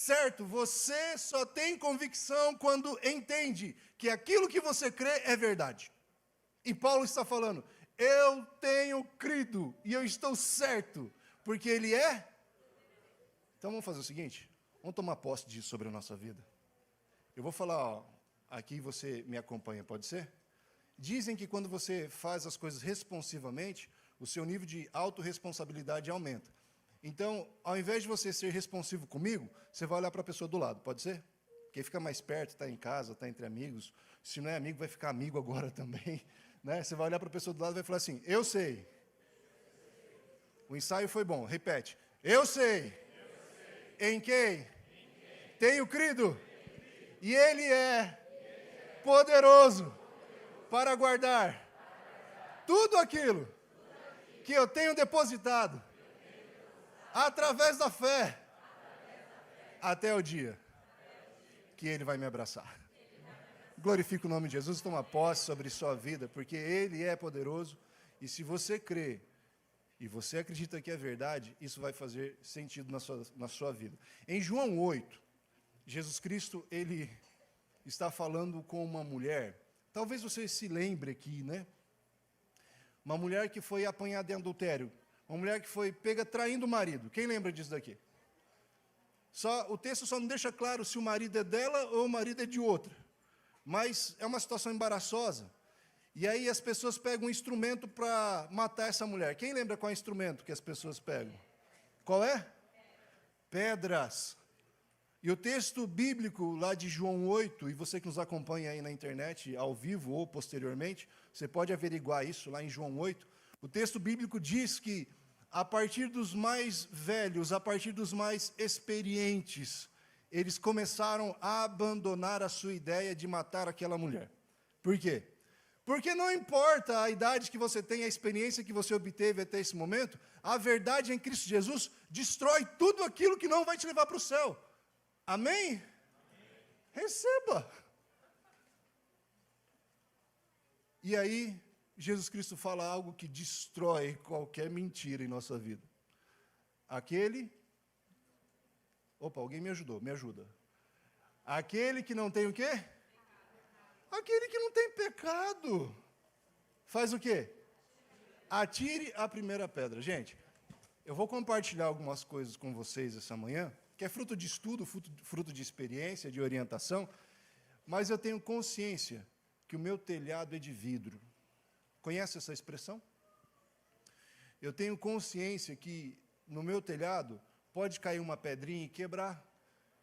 certo? Você só tem convicção quando entende que aquilo que você crê é verdade. E Paulo está falando, eu tenho crido e eu estou certo, porque ele é. Então vamos fazer o seguinte, vamos tomar posse disso sobre a nossa vida. Eu vou falar, ó, aqui você me acompanha, pode ser? Dizem que quando você faz as coisas responsivamente, o seu nível de autorresponsabilidade aumenta. Então, ao invés de você ser responsivo comigo, você vai olhar para a pessoa do lado, pode ser? Quem fica mais perto, está em casa, está entre amigos. Se não é amigo, vai ficar amigo agora também. Né? Você vai olhar para a pessoa do lado e vai falar assim, eu sei. O ensaio foi bom, repete. Eu sei. Em quem? Tenho crido. E ele é poderoso para guardar tudo aquilo que eu tenho depositado através da fé até o dia que ele vai me abraçar. Glorifique o nome de Jesus, toma posse sobre sua vida, porque ele é poderoso, e se você crê, e você acredita que é verdade, isso vai fazer sentido na sua vida. Em João 8, Jesus Cristo, ele está falando com uma mulher, talvez você se lembre aqui, né? Uma mulher que foi apanhada em adultério, uma mulher que foi pega traindo o marido. Quem lembra disso daqui? O texto só não deixa claro se o marido é dela ou o marido é de outra. Mas é uma situação embaraçosa. E aí as pessoas pegam um instrumento para matar essa mulher. Quem lembra qual é o instrumento que as pessoas pegam? Qual é? Pedras. E o texto bíblico lá de João 8, e você que nos acompanha aí na internet, ao vivo ou posteriormente, você pode averiguar isso lá em João 8. O texto bíblico diz que a partir dos mais velhos, a partir dos mais experientes, eles começaram a abandonar a sua ideia de matar aquela mulher. Por quê? Porque não importa a idade que você tem, a experiência que você obteve até esse momento, a verdade em Cristo Jesus destrói tudo aquilo que não vai te levar para o céu. Amém? Amém? Receba. E aí, Jesus Cristo fala algo que destrói qualquer mentira em nossa vida. Opa, alguém me ajudou, me ajuda. Aquele que não tem o quê? Aquele que não tem pecado. Faz o quê? Atire a primeira pedra. Gente, eu vou compartilhar algumas coisas com vocês essa manhã, que é fruto de estudo, fruto de experiência, de orientação, mas eu tenho consciência que o meu telhado é de vidro. Conhece essa expressão? Eu tenho consciência que no meu telhado pode cair uma pedrinha e quebrar.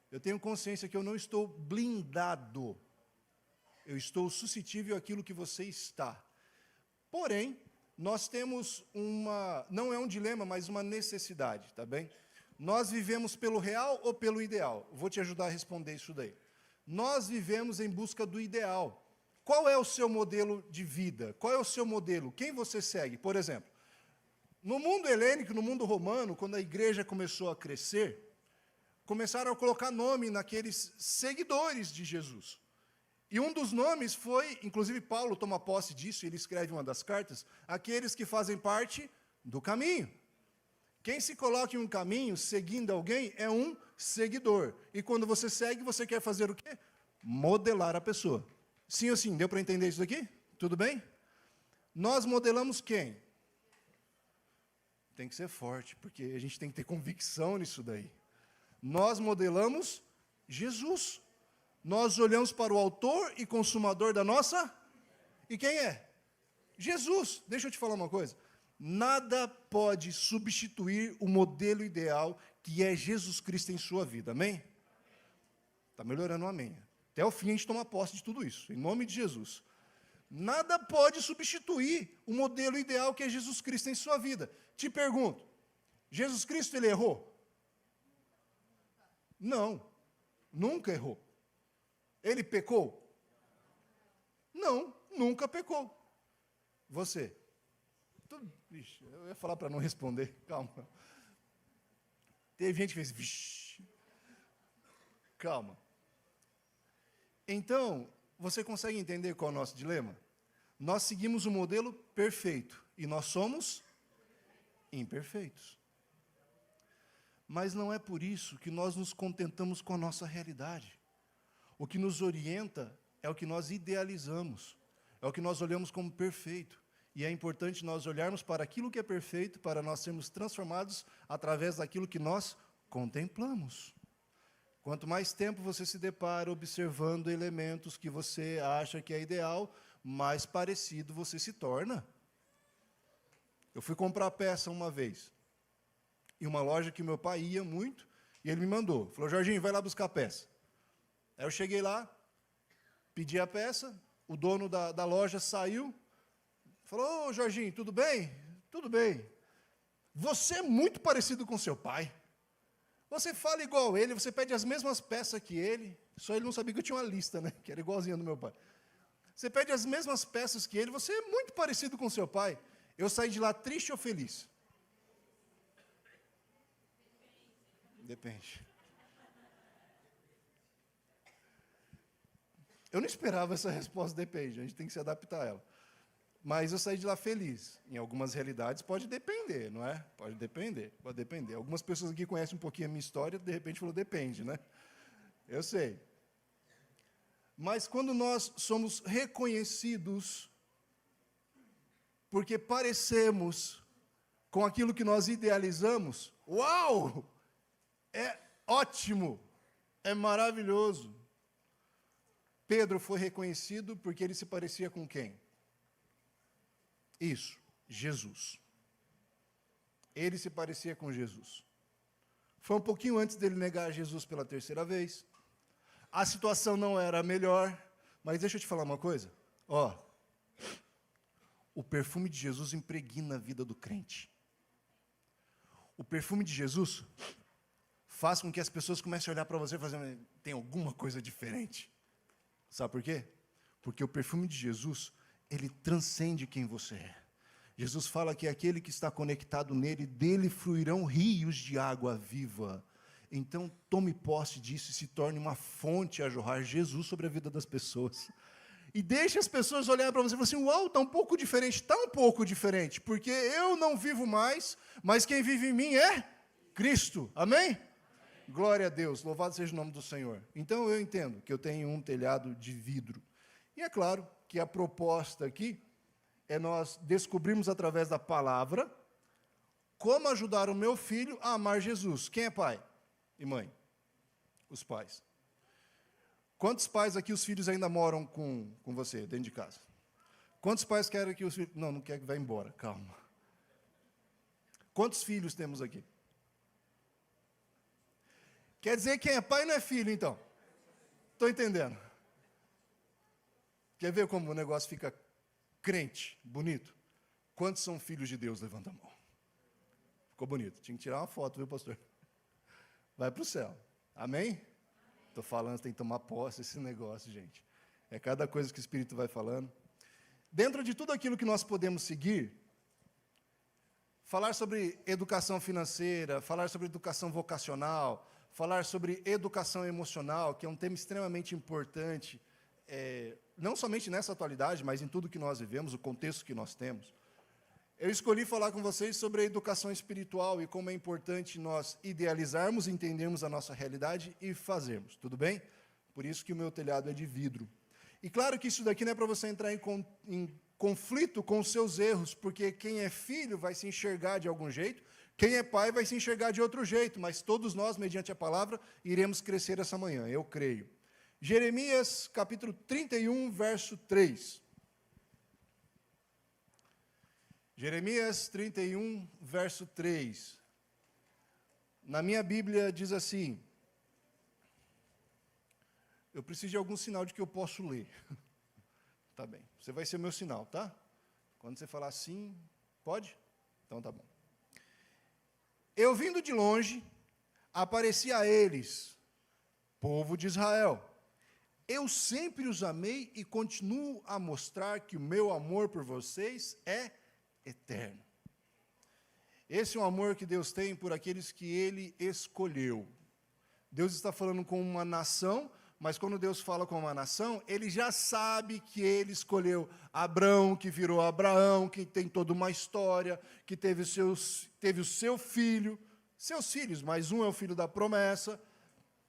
Eu tenho consciência que eu não estou blindado. Eu estou suscetível àquilo que você está. Porém, nós temos não é um dilema, mas uma necessidade, tá bem? Nós vivemos pelo real ou pelo ideal? Vou te ajudar a responder isso daí. Nós vivemos em busca do ideal. Qual é o seu modelo de vida? Qual é o seu modelo? Quem você segue? Por exemplo, no mundo helênico, no mundo romano, quando a igreja começou a crescer, começaram a colocar nome naqueles seguidores de Jesus. E um dos nomes foi, inclusive Paulo toma posse disso, ele escreve uma das cartas, aqueles que fazem parte do caminho. Quem se coloca em um caminho, seguindo alguém, é um seguidor. E quando você segue, você quer fazer o quê? Modelar a pessoa. Sim ou sim? Deu para entender isso daqui? Tudo bem? Nós modelamos quem? Tem que ser forte, porque a gente tem que ter convicção nisso daí. Nós modelamos Jesus. Nós olhamos para o autor e consumador da nossa... E quem é? Jesus. Deixa eu te falar uma coisa. Nada pode substituir o modelo ideal que é Jesus Cristo em sua vida. Amém? Está melhorando o amém. Até o fim a gente toma posse de tudo isso. Em nome de Jesus. Nada pode substituir o modelo ideal que é Jesus Cristo em sua vida. Te pergunto, Jesus Cristo, ele errou? Não, nunca errou. Ele pecou? Não, nunca pecou. Você? Vixe, eu ia falar para não responder, calma. Teve gente que fez, vixe. Calma. Então, você consegue entender qual é o nosso dilema? Nós seguimos o modelo perfeito e nós somos imperfeitos. Mas não é por isso que nós nos contentamos com a nossa realidade. O que nos orienta é o que nós idealizamos, é o que nós olhamos como perfeito. E é importante nós olharmos para aquilo que é perfeito, para nós sermos transformados através daquilo que nós contemplamos. Quanto mais tempo você se depara observando elementos que você acha que é ideal, mais parecido você se torna. Eu fui comprar peça uma vez, em uma loja que meu pai ia muito, e ele me mandou, falou, Jorginho, vai lá buscar a peça. Aí eu cheguei lá, pedi a peça, o dono da loja saiu, falou, ô Jorginho, tudo bem? Tudo bem. Você é muito parecido com seu pai. Você fala igual ele, você pede as mesmas peças que ele, só ele não sabia que eu tinha uma lista, né? Que era igualzinha do meu pai. Você pede as mesmas peças que ele, você é muito parecido com seu pai. Eu saí de lá triste ou feliz? Depende. Eu não esperava essa resposta, depende, a gente tem que se adaptar a ela. Mas eu saí de lá feliz. Em algumas realidades pode depender, não é? Pode depender, pode depender. Algumas pessoas aqui conhecem um pouquinho a minha história, de repente falou, depende, né? Eu sei. Mas quando nós somos reconhecidos, porque parecemos com aquilo que nós idealizamos, uau! É ótimo, é maravilhoso. Pedro foi reconhecido porque ele se parecia com quem? Isso, Jesus. Ele se parecia com Jesus. Foi um pouquinho antes dele negar Jesus pela terceira vez. A situação não era a melhor, mas deixa eu te falar uma coisa. Ó, o perfume de Jesus impregna a vida do crente. O perfume de Jesus faz com que as pessoas comecem a olhar para você e fazer, tem alguma coisa diferente. Sabe por quê? Porque o perfume de Jesus, ele transcende quem você é. Jesus fala que aquele que está conectado nele, dele fluirão rios de água viva. Então, tome posse disso e se torne uma fonte a jorrar Jesus sobre a vida das pessoas. E deixe as pessoas olharem para você e falar assim, uau, está um pouco diferente. Está um pouco diferente, porque eu não vivo mais, mas quem vive em mim é Cristo. Amém? Glória a Deus, louvado seja o nome do Senhor. Então, eu entendo que eu tenho um telhado de vidro. E é claro que a proposta aqui é nós descobrirmos através da palavra como ajudar o meu filho a amar Jesus. Quem é pai e mãe? Os pais. Quantos pais aqui os filhos ainda moram com você, dentro de casa? Quantos pais querem que os filhos... Não quer que vá embora, calma. Quantos filhos temos aqui? Quer dizer que quem é pai não é filho, então? Estou entendendo. Quer ver como o negócio fica crente, bonito? Quantos são filhos de Deus? Levanta a mão. Ficou bonito. Tinha que tirar uma foto, viu, pastor? Vai para o céu. Amém? Estou falando, tem que tomar posse desse negócio, gente. É cada coisa que o Espírito vai falando. Dentro de tudo aquilo que nós podemos seguir, falar sobre educação financeira, falar sobre educação vocacional, falar sobre educação emocional, que é um tema extremamente importante, não somente nessa atualidade, mas em tudo que nós vivemos, o contexto que nós temos. Eu escolhi falar com vocês sobre a educação espiritual e como é importante nós idealizarmos, entendermos a nossa realidade e fazermos, tudo bem? Por isso que o meu telhado é de vidro. E claro que isso daqui não é para você entrar em conflito com os seus erros, porque quem é filho vai se enxergar de algum jeito, quem é pai vai se enxergar de outro jeito, mas todos nós, mediante a palavra, iremos crescer essa manhã, eu creio. Jeremias, capítulo 31, verso 3. Jeremias 31, verso 3. Na minha Bíblia diz assim, eu preciso de algum sinal de que eu posso ler. Tá bem, você vai ser o meu sinal, tá? Quando você falar assim, pode? Então tá bom. Eu vindo de longe, apareci a eles, povo de Israel. Eu sempre os amei e continuo a mostrar que o meu amor por vocês é eterno. Esse é o amor que Deus tem por aqueles que Ele escolheu. Deus está falando com uma nação, mas quando Deus fala com uma nação, Ele já sabe que Ele escolheu Abrão, que virou Abraão, que tem toda uma história, que teve o seu filho, seus filhos, mas um é o filho da promessa,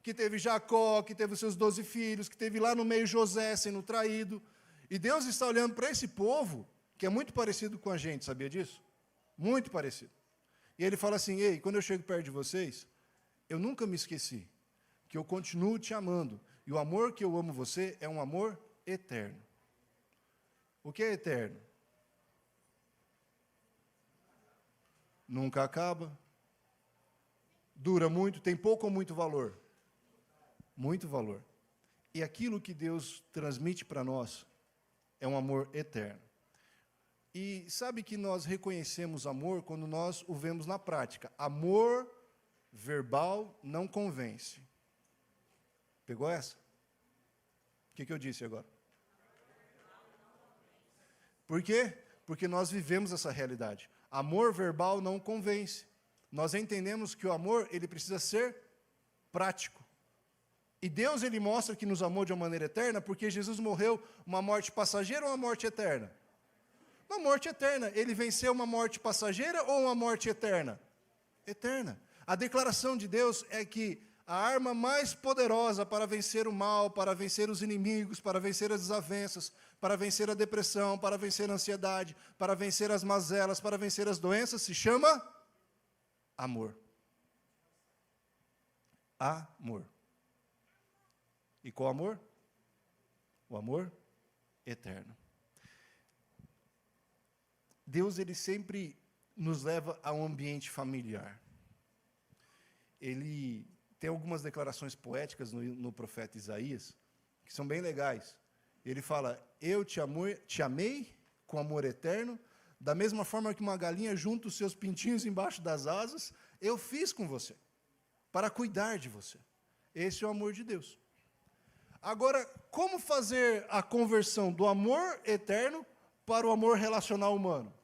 que teve Jacó, que teve os seus 12 filhos, que teve lá no meio José sendo traído. E Deus está olhando para esse povo, que é muito parecido com a gente, sabia disso? Muito parecido. E ele fala assim, ei, quando eu chego perto de vocês, eu nunca me esqueci que eu continuo te amando. E o amor que eu amo você é um amor eterno. O que é eterno? Nunca acaba. Dura muito, tem pouco ou muito valor? Muito valor. E aquilo que Deus transmite para nós é um amor eterno. E sabe que nós reconhecemos amor quando nós o vemos na prática. Amor verbal não convence. Pegou essa? O que eu disse agora? Por quê? Porque nós vivemos essa realidade. Amor verbal não convence. Nós entendemos que o amor, ele precisa ser prático. E Deus, ele mostra que nos amou de uma maneira eterna, porque Jesus morreu uma morte passageira ou uma morte eterna? Uma morte eterna. Ele venceu uma morte passageira ou uma morte eterna? Eterna. A declaração de Deus é que a arma mais poderosa para vencer o mal, para vencer os inimigos, para vencer as desavenças, para vencer a depressão, para vencer a ansiedade, para vencer as mazelas, para vencer as doenças, se chama amor. Amor. E qual amor? O amor eterno. Deus, ele sempre nos leva a um ambiente familiar. Ele tem algumas declarações poéticas no profeta Isaías, que são bem legais. Ele fala, eu te amei com amor eterno, da mesma forma que uma galinha junta os seus pintinhos embaixo das asas, eu fiz com você, para cuidar de você. Esse é o amor de Deus. Agora, como fazer a conversão do amor eterno para o amor relacional humano?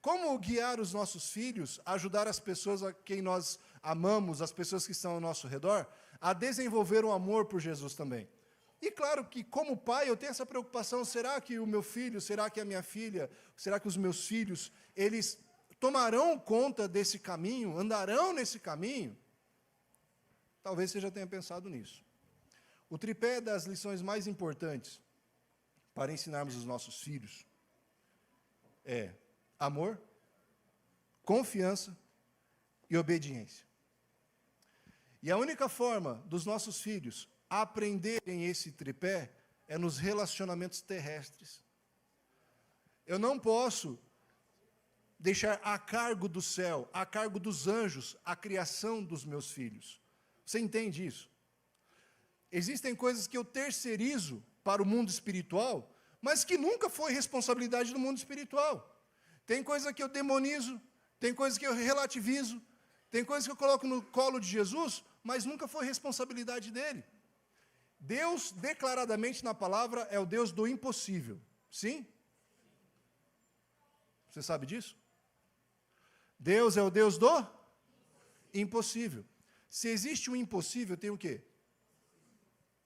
Como guiar os nossos filhos, ajudar as pessoas a quem nós amamos, as pessoas que estão ao nosso redor, a desenvolver o amor por Jesus também? E claro que, como pai, eu tenho essa preocupação, será que o meu filho, será que a minha filha, será que os meus filhos, eles tomarão conta desse caminho, andarão nesse caminho? Talvez você já tenha pensado nisso. O tripé das lições mais importantes para ensinarmos os nossos filhos é amor, confiança e obediência. E a única forma dos nossos filhos aprenderem esse tripé é nos relacionamentos terrestres. Eu não posso deixar a cargo do céu, a cargo dos anjos, a criação dos meus filhos. Você entende isso? Existem coisas que eu terceirizo para o mundo espiritual, mas que nunca foi responsabilidade do mundo espiritual. Tem coisa que eu demonizo, tem coisa que eu relativizo, tem coisa que eu coloco no colo de Jesus, mas nunca foi responsabilidade dele. Deus, declaradamente na palavra, é o Deus do impossível. Sim? Você sabe disso? Deus é o Deus do impossível. Se existe um impossível, tem o quê?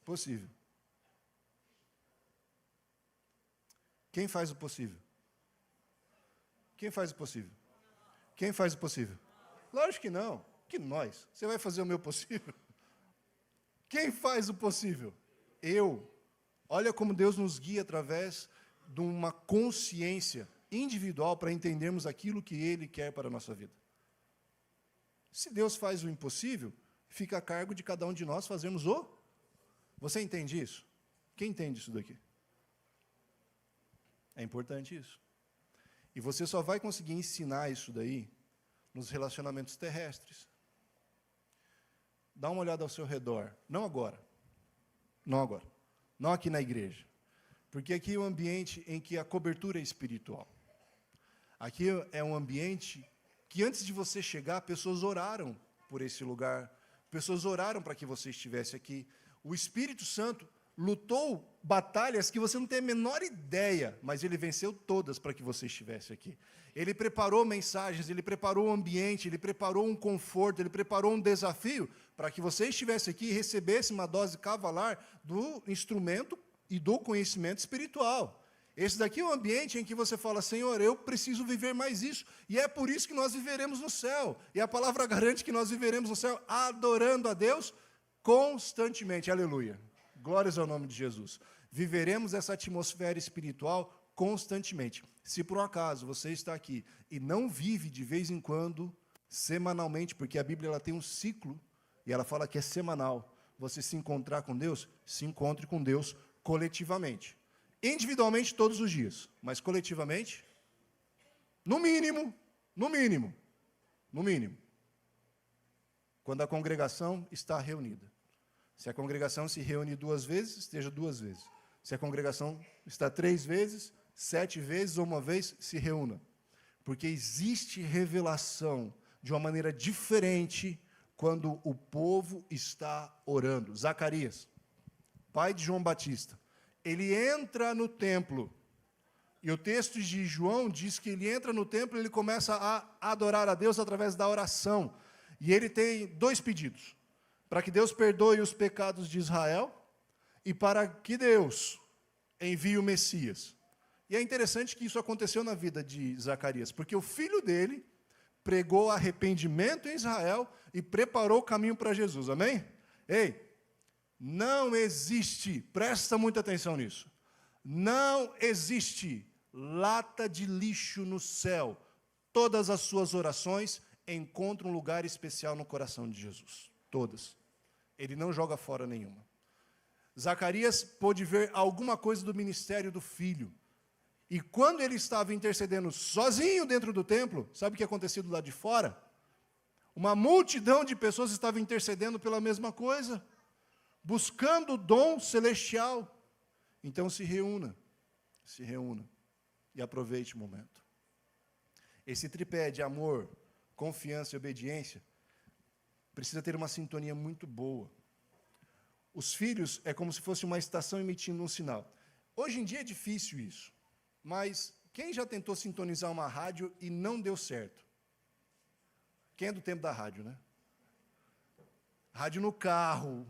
Possível. Quem faz o possível? Quem faz o possível? Quem faz o possível? Lógico que não. Que nós. Você vai fazer o meu possível? Quem faz o possível? Eu. Olha como Deus nos guia através de uma consciência individual para entendermos aquilo que Ele quer para a nossa vida. Se Deus faz o impossível, fica a cargo de cada um de nós fazermos o... Você entende isso? Quem entende isso daqui? É importante isso. E você só vai conseguir ensinar isso daí nos relacionamentos terrestres. Dá uma olhada ao seu redor. Não agora. Não agora. Não aqui na igreja. Porque aqui é um ambiente em que a cobertura é espiritual. Aqui é um ambiente que antes de você chegar, pessoas oraram por esse lugar. Pessoas oraram para que você estivesse aqui. O Espírito Santo lutou batalhas que você não tem a menor ideia, mas ele venceu todas para que você estivesse aqui. Ele preparou mensagens, ele preparou o ambiente, ele preparou um conforto, ele preparou um desafio para que você estivesse aqui e recebesse uma dose cavalar do instrumento e do conhecimento espiritual. Esse daqui é um ambiente em que você fala, Senhor, eu preciso viver mais isso. E é por isso que nós viveremos no céu. E a palavra garante que nós viveremos no céu adorando a Deus constantemente. Aleluia. Glórias ao nome de Jesus. Viveremos essa atmosfera espiritual constantemente. Se por um acaso você está aqui e não vive de vez em quando, semanalmente, porque a Bíblia ela tem um ciclo, e ela fala que é semanal, você se encontrar com Deus, se encontre com Deus coletivamente. Individualmente todos os dias, mas coletivamente, no mínimo, quando a congregação está reunida. Se a congregação se reúne 2 vezes, esteja 2 vezes. Se a congregação está 3 vezes, 7 vezes ou 1 vez, se reúna. Porque existe revelação de uma maneira diferente quando o povo está orando. Zacarias, pai de João Batista, ele entra no templo, e o texto de João diz que ele entra no templo e ele começa a adorar a Deus através da oração. E ele tem 2 pedidos: para que Deus perdoe os pecados de Israel e para que Deus envie o Messias. E é interessante que isso aconteceu na vida de Zacarias, porque o filho dele pregou arrependimento em Israel e preparou o caminho para Jesus, amém? Ei, não existe, presta muita atenção nisso, não existe lata de lixo no céu. Todas as suas orações encontram um lugar especial no coração de Jesus, todas. Ele não joga fora nenhuma. Zacarias pôde ver alguma coisa do ministério do filho. E quando ele estava intercedendo sozinho dentro do templo, sabe o que acontecia do lado de fora? Uma multidão de pessoas estava intercedendo pela mesma coisa, buscando o dom celestial. Então se reúna e aproveite o momento. Esse tripé de amor, confiança e obediência precisa ter uma sintonia muito boa. Os filhos é como se fosse uma estação emitindo um sinal. Hoje em dia é difícil isso, mas quem já tentou sintonizar uma rádio e não deu certo? Quem é do tempo da rádio, né? Rádio no carro,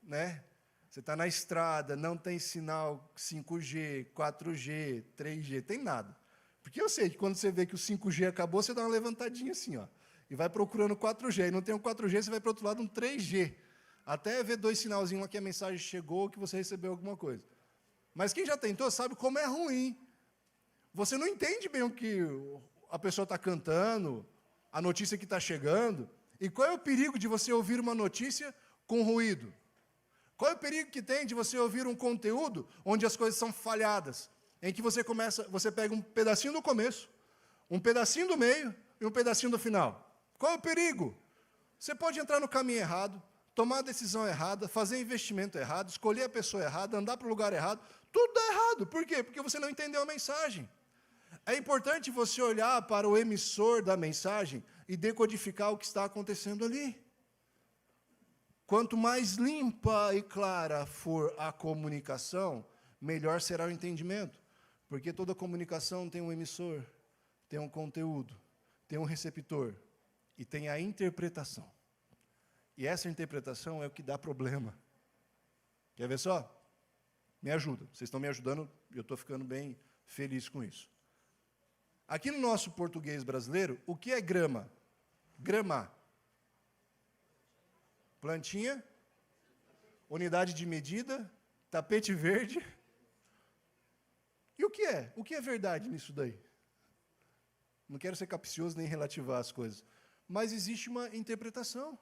né? Você está na estrada, não tem sinal 5G, 4G, 3G, tem nada. Porque eu sei que quando você vê que o 5G acabou, você dá uma levantadinha assim, ó, e vai procurando 4G. E não tem um 4G, você vai para o outro lado um 3G. Até ver 2 sinalzinhos lá que a mensagem chegou, que você recebeu alguma coisa. Mas quem já tentou sabe como é ruim. Você não entende bem o que a pessoa está cantando, a notícia que está chegando. E qual é o perigo de você ouvir uma notícia com ruído? Qual é o perigo que tem de você ouvir um conteúdo onde as coisas são falhadas? Em que você pega um pedacinho do começo, um pedacinho do meio e um pedacinho do final. Qual é o perigo? Você pode entrar no caminho errado, tomar a decisão errada, fazer investimento errado, escolher a pessoa errada, andar para o lugar errado. Tudo dá errado. Por quê? Porque você não entendeu a mensagem. É importante você olhar para o emissor da mensagem e decodificar o que está acontecendo ali. Quanto mais limpa e clara for a comunicação, melhor será o entendimento. Porque toda comunicação tem um emissor, tem um conteúdo, tem um receptor e tem a interpretação. E essa interpretação é o que dá problema. Quer ver só? Me ajuda. Vocês estão me ajudando e eu estou ficando bem feliz com isso. Aqui no nosso português brasileiro, o que é grama? Grama. Plantinha, unidade de medida, tapete verde. E o que é? O que é verdade nisso daí? Não quero ser capcioso nem relativar as coisas, mas existe uma interpretação.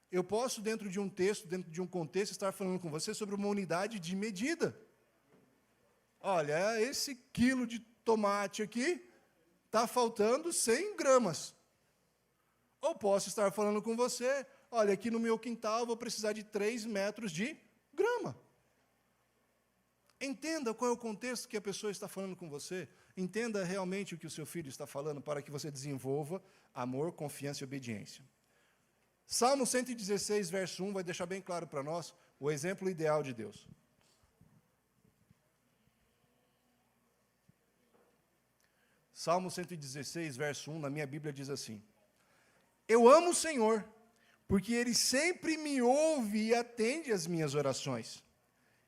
Eu posso, dentro de um texto, dentro de um contexto, estar falando com você sobre uma unidade de medida. Olha, esse quilo de tomate aqui está faltando 100 gramas. Ou posso estar falando com você, olha, aqui no meu quintal eu vou precisar de 3 metros de grama. Entenda qual é o contexto que a pessoa está falando com você. Entenda realmente o que o seu filho está falando para que você desenvolva amor, confiança e obediência. Salmo 116, verso 1, vai deixar bem claro para nós o exemplo ideal de Deus. Salmo 116, verso 1, na minha Bíblia diz assim: Eu amo o Senhor, porque Ele sempre me ouve e atende às minhas orações.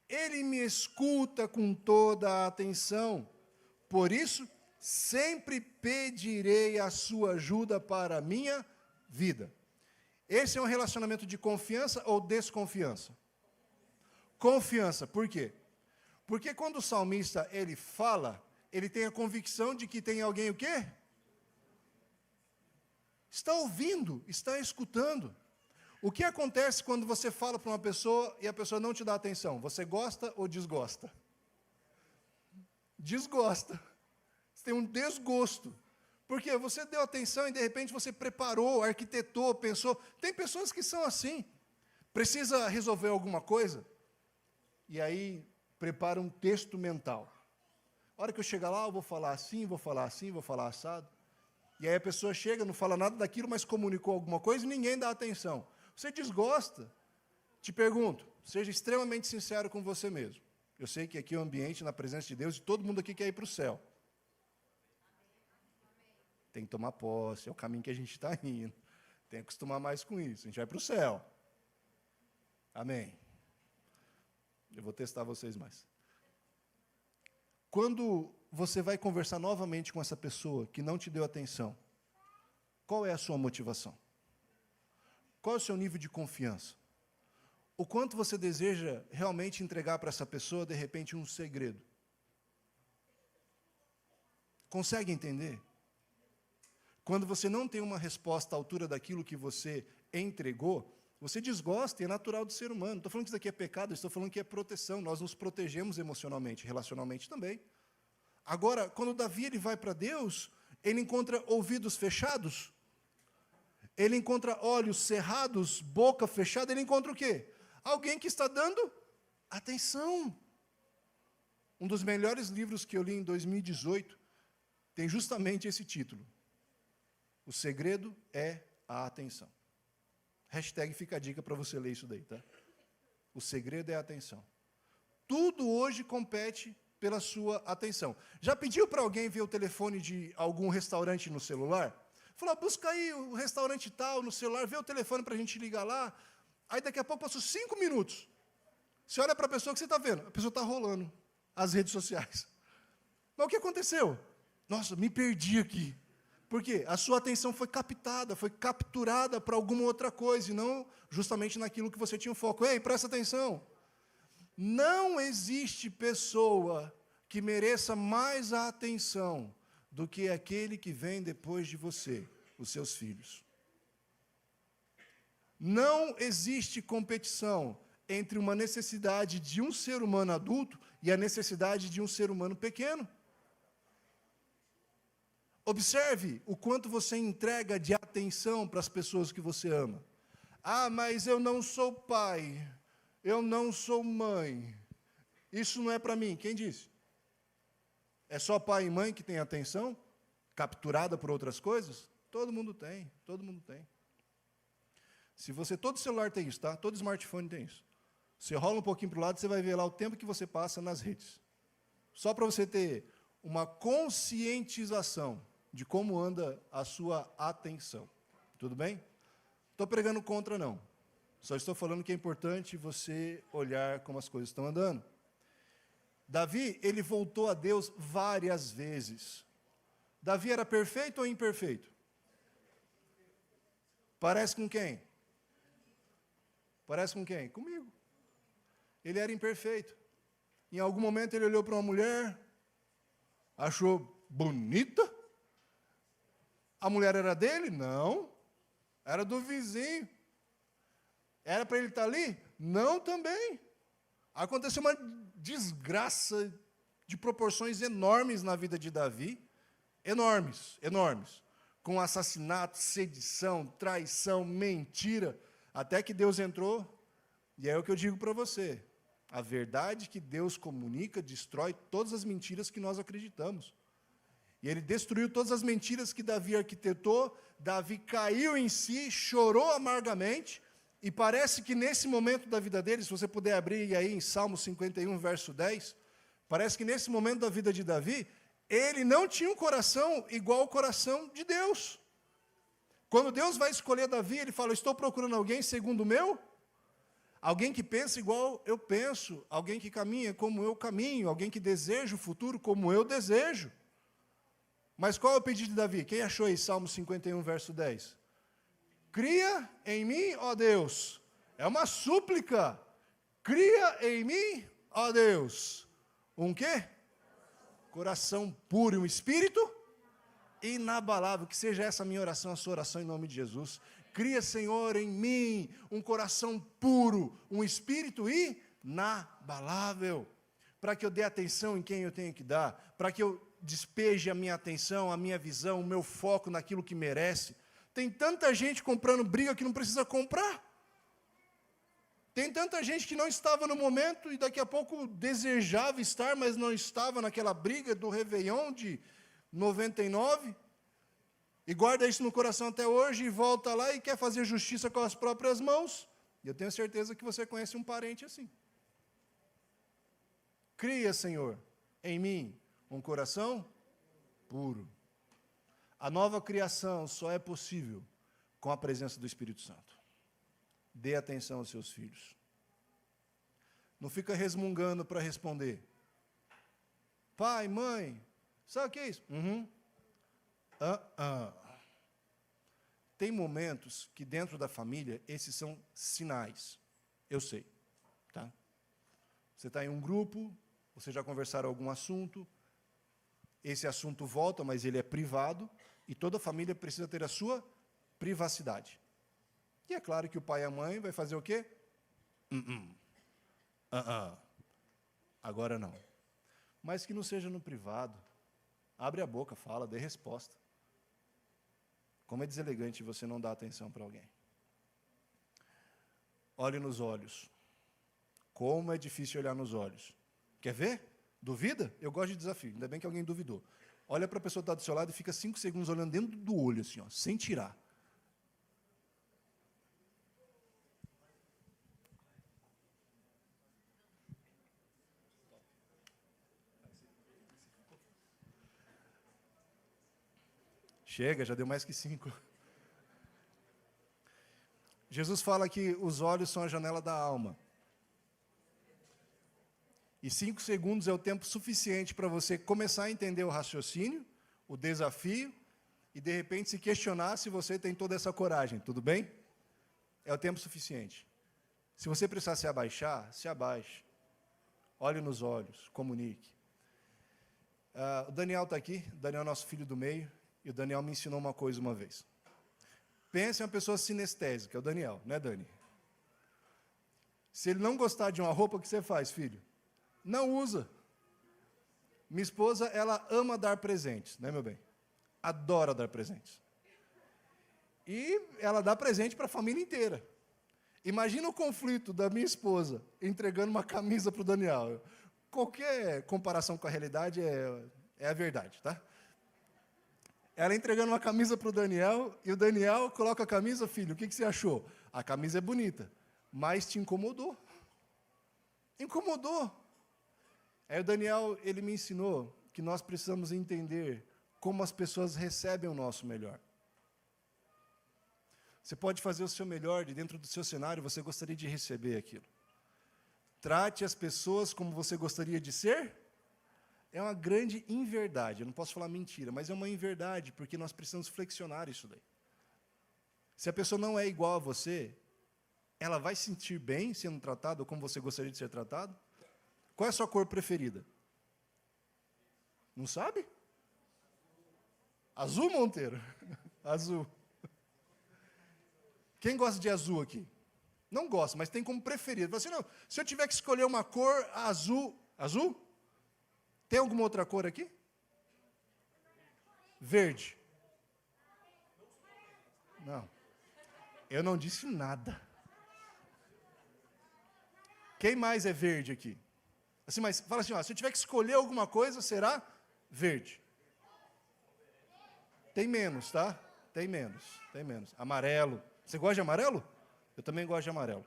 Ele me escuta com toda a atenção. Por isso, sempre pedirei a sua ajuda para a minha vida. Esse é um relacionamento de confiança ou desconfiança? Confiança. Por quê? Porque quando o salmista ele fala, ele tem a convicção de que tem alguém o quê? Está ouvindo, está escutando. O que acontece quando você fala para uma pessoa e a pessoa não te dá atenção? Você gosta ou desgosta? Desgosta. Você tem um desgosto. Porque você deu atenção e, de repente, você preparou, arquitetou, pensou. Tem pessoas que são assim. Precisa resolver alguma coisa? E aí, prepara um texto mental. A hora que eu chegar lá, eu vou falar assim, vou falar assim, vou falar assado. E aí a pessoa chega, não fala nada daquilo, mas comunicou alguma coisa e ninguém dá atenção. Você desgosta? Te pergunto, seja extremamente sincero com você mesmo. Eu sei que aqui é um ambiente na presença de Deus e todo mundo aqui quer ir para o céu. Tem que tomar posse, é o caminho que a gente está indo. Tem que acostumar mais com isso, a gente vai para o céu. Amém. Eu vou testar vocês mais. Quando você vai conversar novamente com essa pessoa que não te deu atenção, qual é a sua motivação? Qual é o seu nível de confiança? O quanto você deseja realmente entregar para essa pessoa, de repente, um segredo? Consegue entender? Quando você não tem uma resposta à altura daquilo que você entregou, você desgosta, e é natural do ser humano. Não estou falando que isso aqui é pecado, estou falando que é proteção. Nós nos protegemos emocionalmente, relacionalmente também. Agora, quando Davi ele vai para Deus, ele encontra ouvidos fechados, ele encontra olhos cerrados, boca fechada, ele encontra o quê? Alguém que está dando atenção. Um dos melhores livros que eu li em 2018 tem justamente esse título. O segredo é a atenção. Hashtag fica a dica para você ler isso daí, tá? O segredo é a atenção. Tudo hoje compete pela sua atenção. Já pediu para alguém ver o telefone de algum restaurante no celular? Falou, busca aí o restaurante tal no celular, vê o telefone para a gente ligar lá. Aí daqui a pouco passou 5 minutos. Você olha para a pessoa, que você está vendo? A pessoa está rolando as redes sociais. Mas o que aconteceu? Nossa, me perdi aqui. Por quê? A sua atenção foi captada, foi capturada para alguma outra coisa, e não justamente naquilo que você tinha um foco. Ei, presta atenção. Não existe pessoa que mereça mais a atenção do que aquele que vem depois de você, os seus filhos. Não existe competição entre uma necessidade de um ser humano adulto e a necessidade de um ser humano pequeno. Observe o quanto você entrega de atenção para as pessoas que você ama. Ah, mas eu não sou pai, eu não sou mãe, isso não é para mim. Quem disse? É só pai e mãe que tem atenção, capturada por outras coisas? Todo mundo tem, todo mundo tem. Se você, todo celular tem isso, tá? Todo smartphone tem isso. Você rola um pouquinho para o lado, você vai ver lá o tempo que você passa nas redes. Só para você ter uma conscientização de como anda a sua atenção. Tudo bem? Estou pregando contra, não. Só estou falando que é importante você olhar como as coisas estão andando. Davi, ele voltou a Deus várias vezes. Davi era perfeito ou imperfeito? Parece com quem? Parece com quem? Comigo. Ele era imperfeito. Em algum momento ele olhou para uma mulher, achou bonita. A mulher era dele? Não. Era do vizinho. Era para ele estar ali? Não também. Aconteceu uma desgraça de proporções enormes na vida de Davi. Enormes, enormes. Com assassinato, sedição, traição, mentira. Até que Deus entrou, e é o que eu digo para você. A verdade que Deus comunica destrói todas as mentiras que nós acreditamos. E ele destruiu todas as mentiras que Davi arquitetou. Davi caiu em si, chorou amargamente, e parece que nesse momento da vida dele, se você puder abrir aí em Salmo 51, verso 10, parece que nesse momento da vida de Davi, ele não tinha um coração igual ao coração de Deus. Quando Deus vai escolher Davi, ele fala, estou procurando alguém segundo o meu. Alguém que pensa igual eu penso, alguém que caminha como eu caminho, alguém que deseja o futuro como eu desejo. Mas qual é o pedido de Davi? Quem achou aí Salmo 51, verso 10? Cria em mim, ó Deus. É uma súplica. Cria em mim, ó Deus. Um quê? Coração puro e um espírito inabalável. Que seja essa a minha oração, a sua oração em nome de Jesus. Cria, Senhor, em mim um coração puro, um espírito inabalável, para que eu dê atenção em quem eu tenho que dar, para que eu despeje a minha atenção, a minha visão, o meu foco naquilo que merece. Tem tanta gente comprando briga que não precisa comprar. Tem tanta gente que não estava no momento e daqui a pouco desejava estar, mas não estava naquela briga do Réveillon de 99, e guarda isso no coração até hoje, e volta lá e quer fazer justiça com as próprias mãos. E eu tenho certeza que você conhece um parente assim. Cria, Senhor, em mim um coração puro. A nova criação só é possível com a presença do Espírito Santo. Dê atenção aos seus filhos. Não fica resmungando para responder. Pai, mãe, sabe o que é isso? Tem momentos que dentro da família, esses são sinais. Eu sei. Tá? Você está em um grupo, vocês já conversaram algum assunto, esse assunto volta, mas ele é privado, e toda família precisa ter a sua privacidade. E é claro que o pai e a mãe vai fazer o quê? Agora não. Mas que não seja no privado. Abre a boca, fala, dê resposta. Como é deselegante você não dar atenção para alguém. Olhe nos olhos. Como é difícil olhar nos olhos. Quer ver? Duvida? Eu gosto de desafio. Ainda bem que alguém duvidou. Olha para a pessoa que está do seu lado e fica 5 segundos olhando dentro do olho, assim, ó, sem tirar. Chega, já deu mais que 5. Jesus fala que os olhos são a janela da alma. E 5 segundos é o tempo suficiente para você começar a entender o raciocínio, o desafio, e de repente se questionar se você tem toda essa coragem, tudo bem? É o tempo suficiente. Se você precisar se abaixar, se abaixe. Olhe nos olhos, comunique. O Daniel está aqui, o Daniel é nosso filho do meio, e o Daniel me ensinou uma coisa uma vez. Pense em uma pessoa sinestésica, é o Daniel, né, Dani? Se ele não gostar de uma roupa, o que você faz, filho? Não usa. Minha esposa, ela ama dar presentes, né, meu bem? Adora dar presentes. E ela dá presente para a família inteira. Imagina o conflito da minha esposa entregando uma camisa para o Daniel. Qualquer comparação com a realidade é a verdade, tá? Ela entregando uma camisa para o Daniel, e o Daniel coloca a camisa, filho, o que você achou? A camisa é bonita, mas te incomodou. Incomodou. Aí o Daniel, ele me ensinou que nós precisamos entender como as pessoas recebem o nosso melhor. Você pode fazer o seu melhor, de dentro do seu cenário, você gostaria de receber aquilo. Trate as pessoas como você gostaria de ser. É uma grande inverdade, eu não posso falar mentira, mas é uma inverdade, porque nós precisamos flexionar isso daí. Se a pessoa não é igual a você, ela vai se sentir bem sendo tratada, ou como você gostaria de ser tratado? Qual é a sua cor preferida? Não sabe? Azul, Monteiro? Azul. Quem gosta de azul aqui? Não gosta, mas tem como preferido. Você não, se eu tiver que escolher uma cor, azul. Azul? Tem alguma outra cor aqui? Verde. Não. Eu não disse nada. Quem mais é verde aqui? Assim, mas fala assim, ó, se eu tiver que escolher alguma coisa, será verde. Tem menos, tá? Tem menos, tem menos. Amarelo. Você gosta de amarelo? Eu também gosto de amarelo.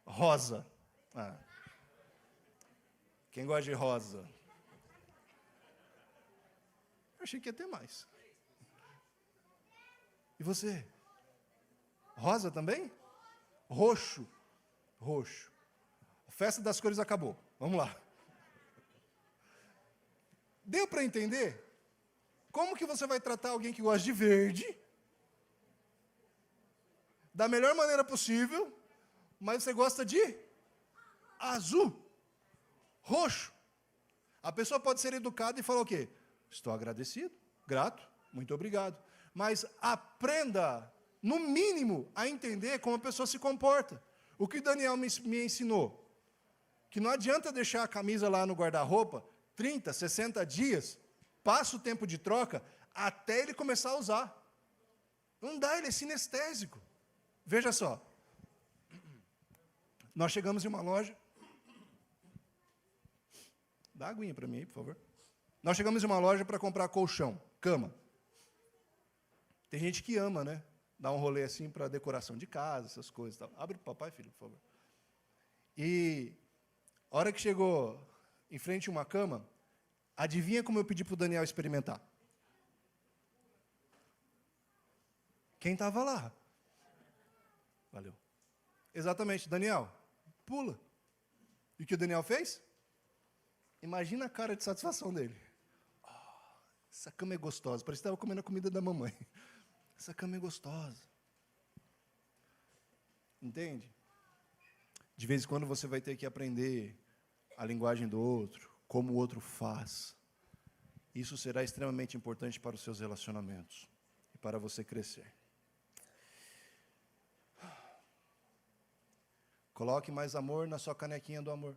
Rosa. Quem gosta de rosa? Eu achei que ia ter mais. E você? Rosa também? Roxo. Roxo. A festa das cores acabou. Vamos lá. Deu para entender? Como que você vai tratar alguém que gosta de verde? Da melhor maneira possível, mas você gosta de azul, roxo. A pessoa pode ser educada e falar o quê? Estou agradecido, grato, muito obrigado. Mas aprenda, no mínimo, a entender como a pessoa se comporta. O que Daniel me ensinou? Que não adianta deixar a camisa lá no guarda-roupa 30, 60 dias, passa o tempo de troca, até ele começar a usar. Não dá, ele é sinestésico. Veja só. Nós chegamos em uma loja. Dá aguinha para mim aí, por favor. Nós chegamos em uma loja para comprar colchão, cama. Tem gente que ama, né? Dar um rolê assim para decoração de casa, essas coisas. Tal. Abre para o papai, filho, por favor. E a hora que chegou em frente a uma cama, adivinha como eu pedi para o Daniel experimentar? Quem estava lá? Valeu. Exatamente, Daniel, pula. E o que o Daniel fez? Imagina a cara de satisfação dele. Oh, essa cama é gostosa, parece que estava comendo a comida da mamãe. Essa cama é gostosa. Entende? De vez em quando você vai ter que aprender a linguagem do outro, como o outro faz. Isso será extremamente importante para os seus relacionamentos e para você crescer. Coloque mais amor na sua canequinha do amor.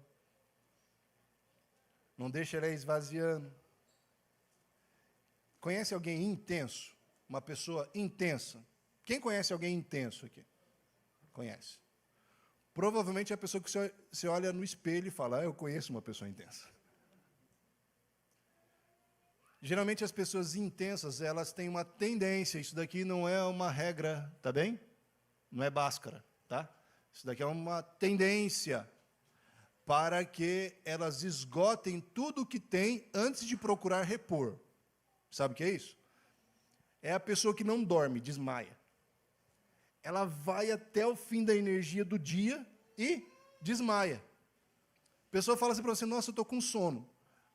Não deixe ela esvaziando. Conhece alguém intenso? Uma pessoa intensa? Quem conhece alguém intenso aqui? Conhece. Provavelmente é a pessoa que você olha no espelho e fala, eu conheço uma pessoa intensa. Geralmente as pessoas intensas, elas têm uma tendência, isso daqui não é uma regra, tá bem? Não é báscara, tá? Isso daqui é uma tendência para que elas esgotem tudo o que tem antes de procurar repor. Sabe o que é isso? É a pessoa que não dorme, desmaia. Ela vai até o fim da energia do dia e desmaia. A pessoa fala assim para você, nossa, eu estou com sono.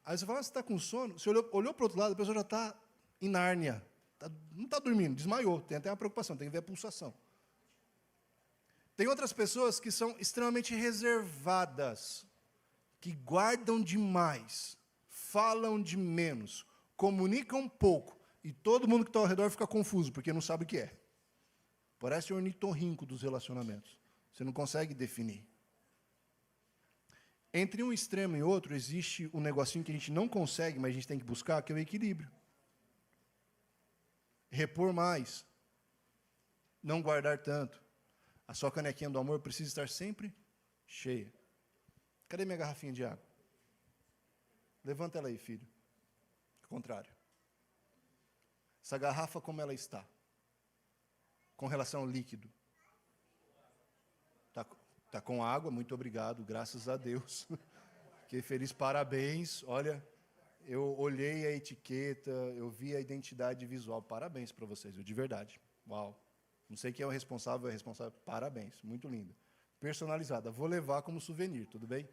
Aí você fala, você está com sono? Você olhou para o outro lado, a pessoa já está em Nárnia. Não está dormindo, desmaiou. Tem até uma preocupação, tem que ver a pulsação. Tem outras pessoas que são extremamente reservadas, que guardam demais, falam de menos, comunicam pouco, e todo mundo que está ao redor fica confuso, porque não sabe o que é. Parece o ornitorrinco dos relacionamentos. Você não consegue definir. Entre um extremo e outro, existe um negocinho que a gente não consegue, mas a gente tem que buscar, que é o equilíbrio. Repor mais. Não guardar tanto. A sua canequinha do amor precisa estar sempre cheia. Cadê minha garrafinha de água? Levanta ela aí, filho. Ao contrário. Essa garrafa, como ela está? Com relação ao líquido. Está com água, muito obrigado, graças a Deus. Fiquei feliz, parabéns. Olha, eu olhei a etiqueta, eu vi a identidade visual. Parabéns para vocês, de verdade. Uau. Não sei quem é o responsável, parabéns, muito linda. Personalizada, vou levar como souvenir, tudo bem?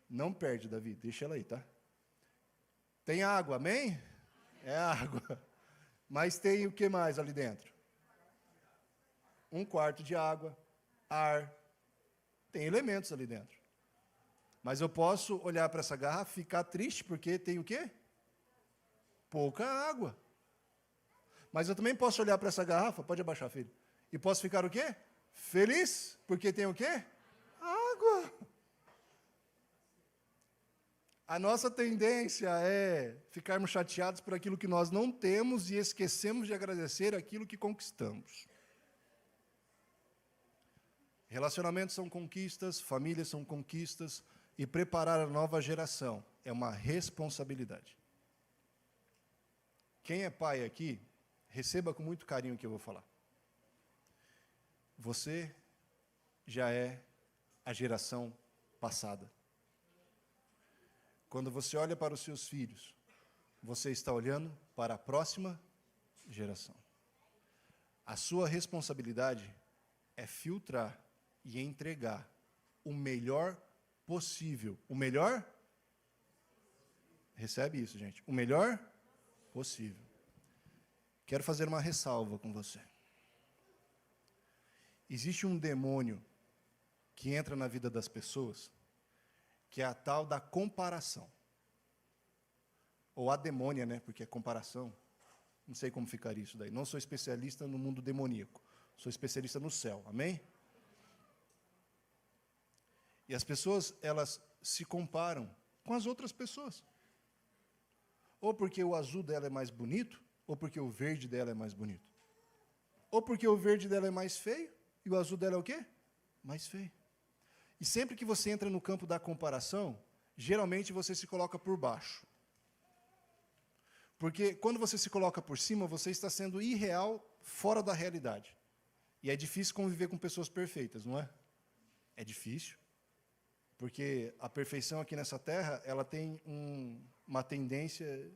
Não perde, Davi, deixa ela aí, tá? Tem água, amém? É água. Mas tem o que mais ali dentro? 1/4 de água, ar. Tem elementos ali dentro. Mas eu posso olhar para essa garrafa e ficar triste porque tem o quê? Pouca água. Mas eu também posso olhar para essa garrafa, pode abaixar, filho, e posso ficar o quê? Feliz, porque tem o quê? Água. A nossa tendência é ficarmos chateados por aquilo que nós não temos e esquecemos de agradecer aquilo que conquistamos. Relacionamentos são conquistas, famílias são conquistas, e preparar a nova geração é uma responsabilidade. Quem é pai aqui, receba com muito carinho o que eu vou falar. Você já é a geração passada. Quando você olha para os seus filhos, você está olhando para a próxima geração. A sua responsabilidade é filtrar e entregar o melhor possível. O melhor? Recebe isso, gente. O melhor possível. Quero fazer uma ressalva com você. Existe um demônio que entra na vida das pessoas, que é a tal da comparação. Ou a demônia, né? Porque é comparação. Não sei como ficaria isso daí. Não sou especialista no mundo demoníaco. Sou especialista no céu. Amém? E as pessoas, elas se comparam com as outras pessoas. Ou porque o azul dela é mais bonito, ou porque o verde dela é mais bonito. Ou porque o verde dela é mais feio, e o azul dela é o quê? Mais feio. E sempre que você entra no campo da comparação, geralmente você se coloca por baixo. Porque quando você se coloca por cima, você está sendo irreal, fora da realidade. E é difícil conviver com pessoas perfeitas, não é? É difícil. Porque a perfeição aqui nessa terra, ela tem uma tendência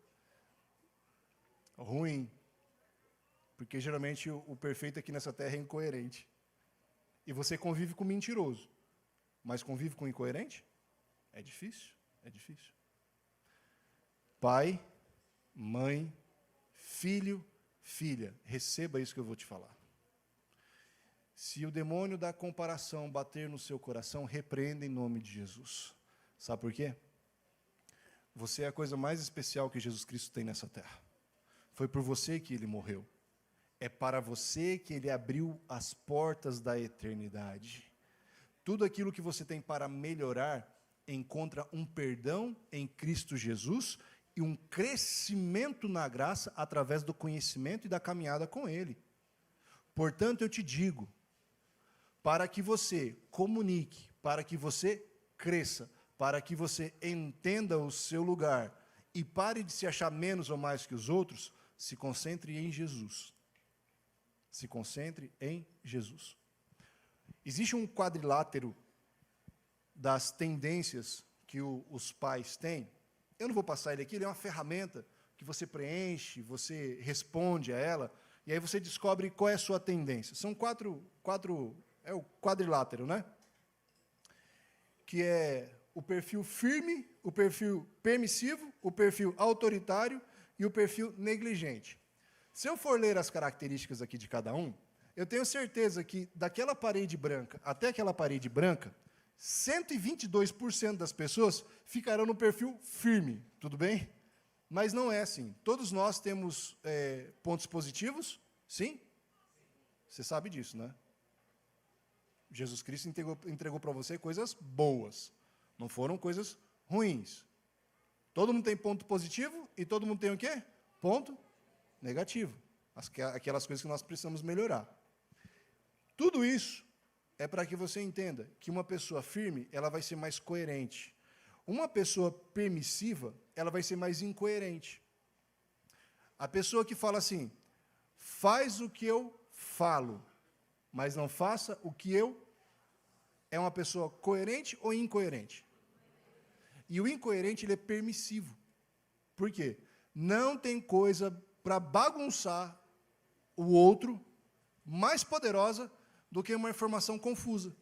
ruim. Porque geralmente o perfeito aqui nessa terra é incoerente. E você convive com mentiroso. Mas convive com incoerente? É difícil, é difícil. Pai, mãe, filho, filha, receba isso que eu vou te falar. Se o demônio da comparação bater no seu coração, repreenda em nome de Jesus. Sabe por quê? Você é a coisa mais especial que Jesus Cristo tem nessa terra. Foi por você que ele morreu. É para você que ele abriu as portas da eternidade. Tudo aquilo que você tem para melhorar, encontra um perdão em Cristo Jesus e um crescimento na graça através do conhecimento e da caminhada com ele. Portanto, eu te digo, para que você comunique, para que você cresça, para que você entenda o seu lugar e pare de se achar menos ou mais que os outros, se concentre em Jesus. Se concentre em Jesus. Existe um quadrilátero das tendências que os pais têm. Eu não vou passar ele aqui, ele é uma ferramenta que você preenche, você responde a ela, e aí você descobre qual é a sua tendência. São quatro é o quadrilátero, né? Que é o perfil firme, o perfil permissivo, o perfil autoritário e o perfil negligente. Se eu for ler as características aqui de cada um, eu tenho certeza que daquela parede branca até aquela parede branca, 122% das pessoas ficarão no perfil firme, tudo bem? Mas não é assim. Todos nós temos pontos positivos, sim? Você sabe disso, né? Jesus Cristo entregou para você coisas boas, não foram coisas ruins. Todo mundo tem ponto positivo e todo mundo tem o quê? Ponto negativo. Aquelas coisas que nós precisamos melhorar. Tudo isso é para que você entenda que uma pessoa firme, ela vai ser mais coerente. Uma pessoa permissiva, ela vai ser mais incoerente. A pessoa que fala assim, faz o que eu falo, mas não faça o que eu... É uma pessoa coerente ou incoerente? E o incoerente, ele é permissivo. Por quê? Não tem coisa para bagunçar o outro mais poderosa do que uma informação confusa.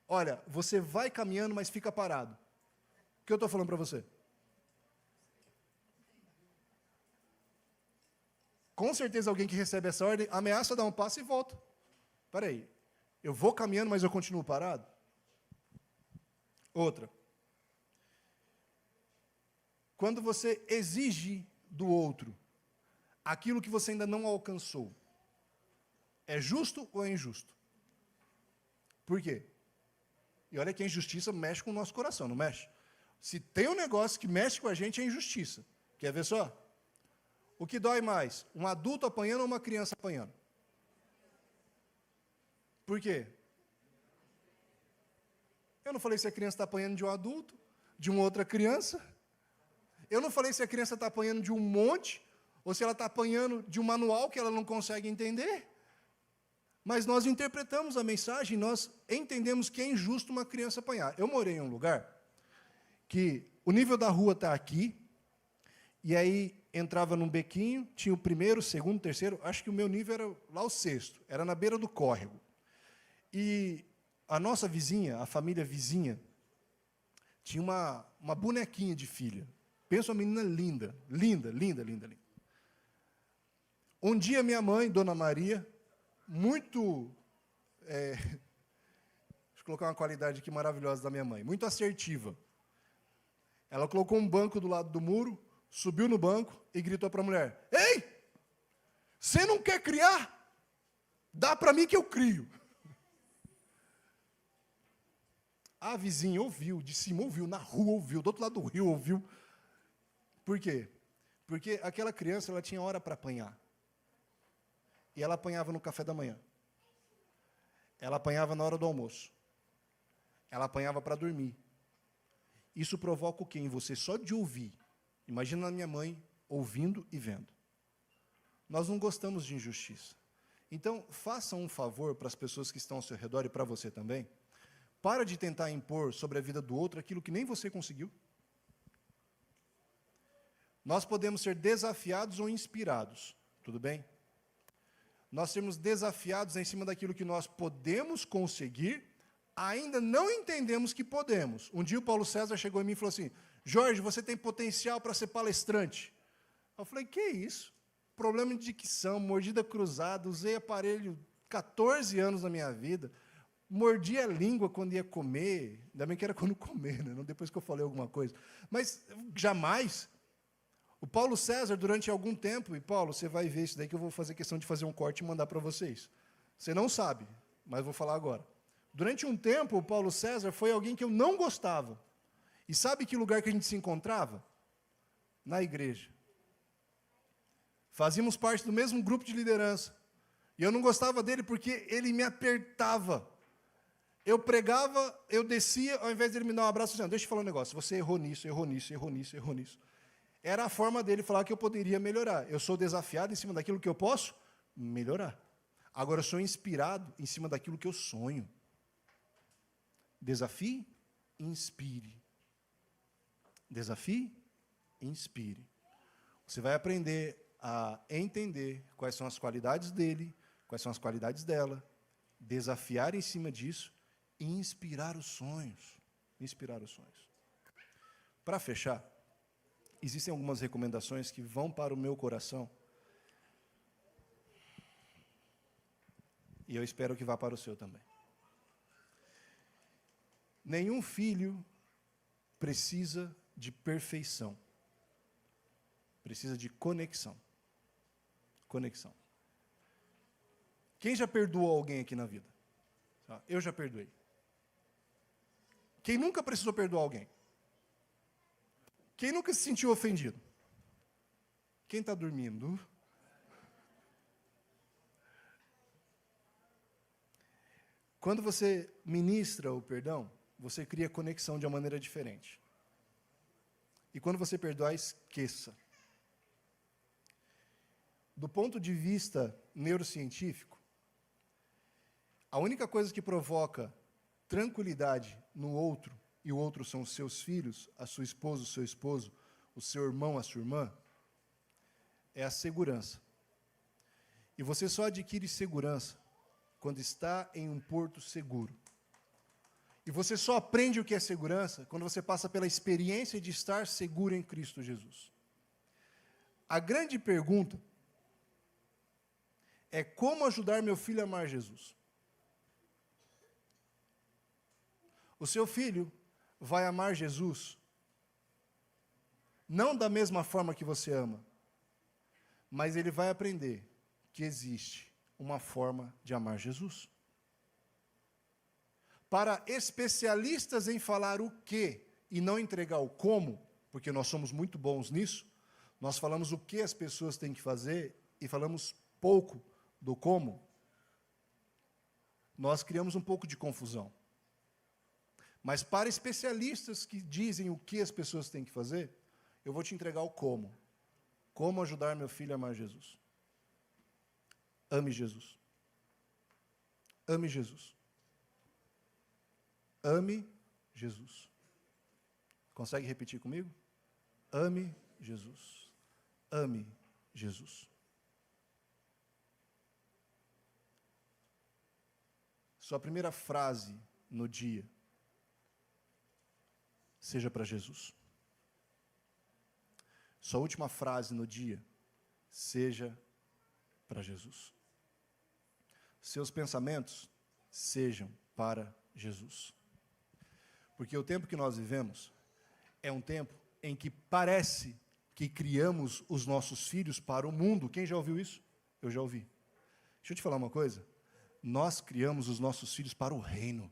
Olha, você vai caminhando, mas fica parado. O que eu estou falando para você? Com certeza alguém que recebe essa ordem ameaça dar um passo e volta. Espera aí, eu vou caminhando, mas eu continuo parado? Outra. Quando você exige do outro aquilo que você ainda não alcançou, é justo ou é injusto? Por quê? E olha que a injustiça mexe com o nosso coração, não mexe? Se tem um negócio que mexe com a gente, é a injustiça. Quer ver só? O que dói mais? Um adulto apanhando ou uma criança apanhando? Por quê? Eu não falei se a criança está apanhando de um adulto, de uma outra criança. Eu não falei se a criança está apanhando de um monte, ou se ela está apanhando de um manual que ela não consegue entender. Mas nós interpretamos a mensagem, nós entendemos que é injusto uma criança apanhar. Eu morei em um lugar que o nível da rua está aqui, e aí entrava num bequinho, tinha o primeiro, o segundo, o terceiro, acho que o meu nível era lá o sexto, era na beira do córrego. E a nossa vizinha, a família vizinha, tinha uma bonequinha de filha. Pensa uma menina linda, linda, linda, linda, linda. Um dia minha mãe, Dona Maria, muito... deixa eu colocar uma qualidade aqui maravilhosa da minha mãe, muito assertiva. Ela colocou um banco do lado do muro, subiu no banco e gritou para a mulher: ei, você não quer criar? Dá para mim que eu crio. A vizinha ouviu, de cima ouviu, na rua ouviu, do outro lado do rio ouviu. Por quê? Porque aquela criança ela tinha hora para apanhar. E ela apanhava no café da manhã. Ela apanhava na hora do almoço. Ela apanhava para dormir. Isso provoca o quê em você? Só de ouvir. Imagina a minha mãe ouvindo e vendo. Nós não gostamos de injustiça. Então, faça um favor para as pessoas que estão ao seu redor e para você também. Para de tentar impor sobre a vida do outro aquilo que nem você conseguiu. Nós podemos ser desafiados ou inspirados, tudo bem? Nós sermos desafiados em cima daquilo que nós podemos conseguir, ainda não entendemos que podemos. Um dia o Paulo César chegou em mim e falou assim: Jorge, você tem potencial para ser palestrante. Eu falei: que isso? Problema de dicção, mordida cruzada, usei aparelho 14 anos na minha vida, mordia a língua quando ia comer, ainda bem que era quando comer, né? Não depois que eu falei alguma coisa. Mas jamais. O Paulo César, durante algum tempo, e Paulo, você vai ver isso daí que eu vou fazer questão de fazer um corte e mandar para vocês. Você não sabe, mas vou falar agora. Durante um tempo, o Paulo César foi alguém que eu não gostava. E sabe que lugar que a gente se encontrava? Na igreja. Fazíamos parte do mesmo grupo de liderança. E eu não gostava dele porque ele me apertava. Eu pregava, eu descia, ao invés de ele me dar um abraço, dizendo: deixa eu falar um negócio, você errou nisso, errou nisso, errou nisso, errou nisso. Era a forma dele falar que eu poderia melhorar. Eu sou desafiado em cima daquilo que eu posso melhorar. Agora, eu sou inspirado em cima daquilo que eu sonho. Desafie, inspire. Desafie, inspire. Você vai aprender a entender quais são as qualidades dele, quais são as qualidades dela, desafiar em cima disso e inspirar os sonhos. Inspirar os sonhos. Para fechar, existem algumas recomendações que vão para o meu coração e eu espero que vá para o seu também. Nenhum filho precisa de perfeição. Precisa de conexão. Conexão. Quem já perdoou alguém aqui na vida? Eu já perdoei. Quem nunca precisou perdoar alguém? Quem nunca se sentiu ofendido? Quem está dormindo? Quando você ministra o perdão, você cria conexão de uma maneira diferente. E quando você perdoar, esqueça. Do ponto de vista neurocientífico, a única coisa que provoca tranquilidade no outro, e o outro são os seus filhos, a sua esposa, o seu esposo, o seu irmão, a sua irmã, é a segurança. E você só adquire segurança quando está em um porto seguro. E você só aprende o que é segurança quando você passa pela experiência de estar seguro em Cristo Jesus. A grande pergunta é: como ajudar meu filho a amar Jesus? O seu filho vai amar Jesus não da mesma forma que você ama, mas ele vai aprender que existe uma forma de amar Jesus. Para especialistas em falar o que e não entregar o como, porque nós somos muito bons nisso, nós falamos o que as pessoas têm que fazer e falamos pouco do como, nós criamos um pouco de confusão. Mas para especialistas que dizem o que as pessoas têm que fazer, eu vou te entregar o como. Como ajudar meu filho a amar Jesus. Ame Jesus. Ame Jesus. Ame Jesus. Consegue repetir comigo? Ame Jesus. Ame Jesus. Sua primeira frase no dia seja para Jesus. Sua última frase no dia seja para Jesus. Seus pensamentos sejam para Jesus. Porque o tempo que nós vivemos é um tempo em que parece que criamos os nossos filhos para o mundo. Quem já ouviu isso? Eu já ouvi. Deixa eu te falar uma coisa. Nós criamos os nossos filhos para o reino.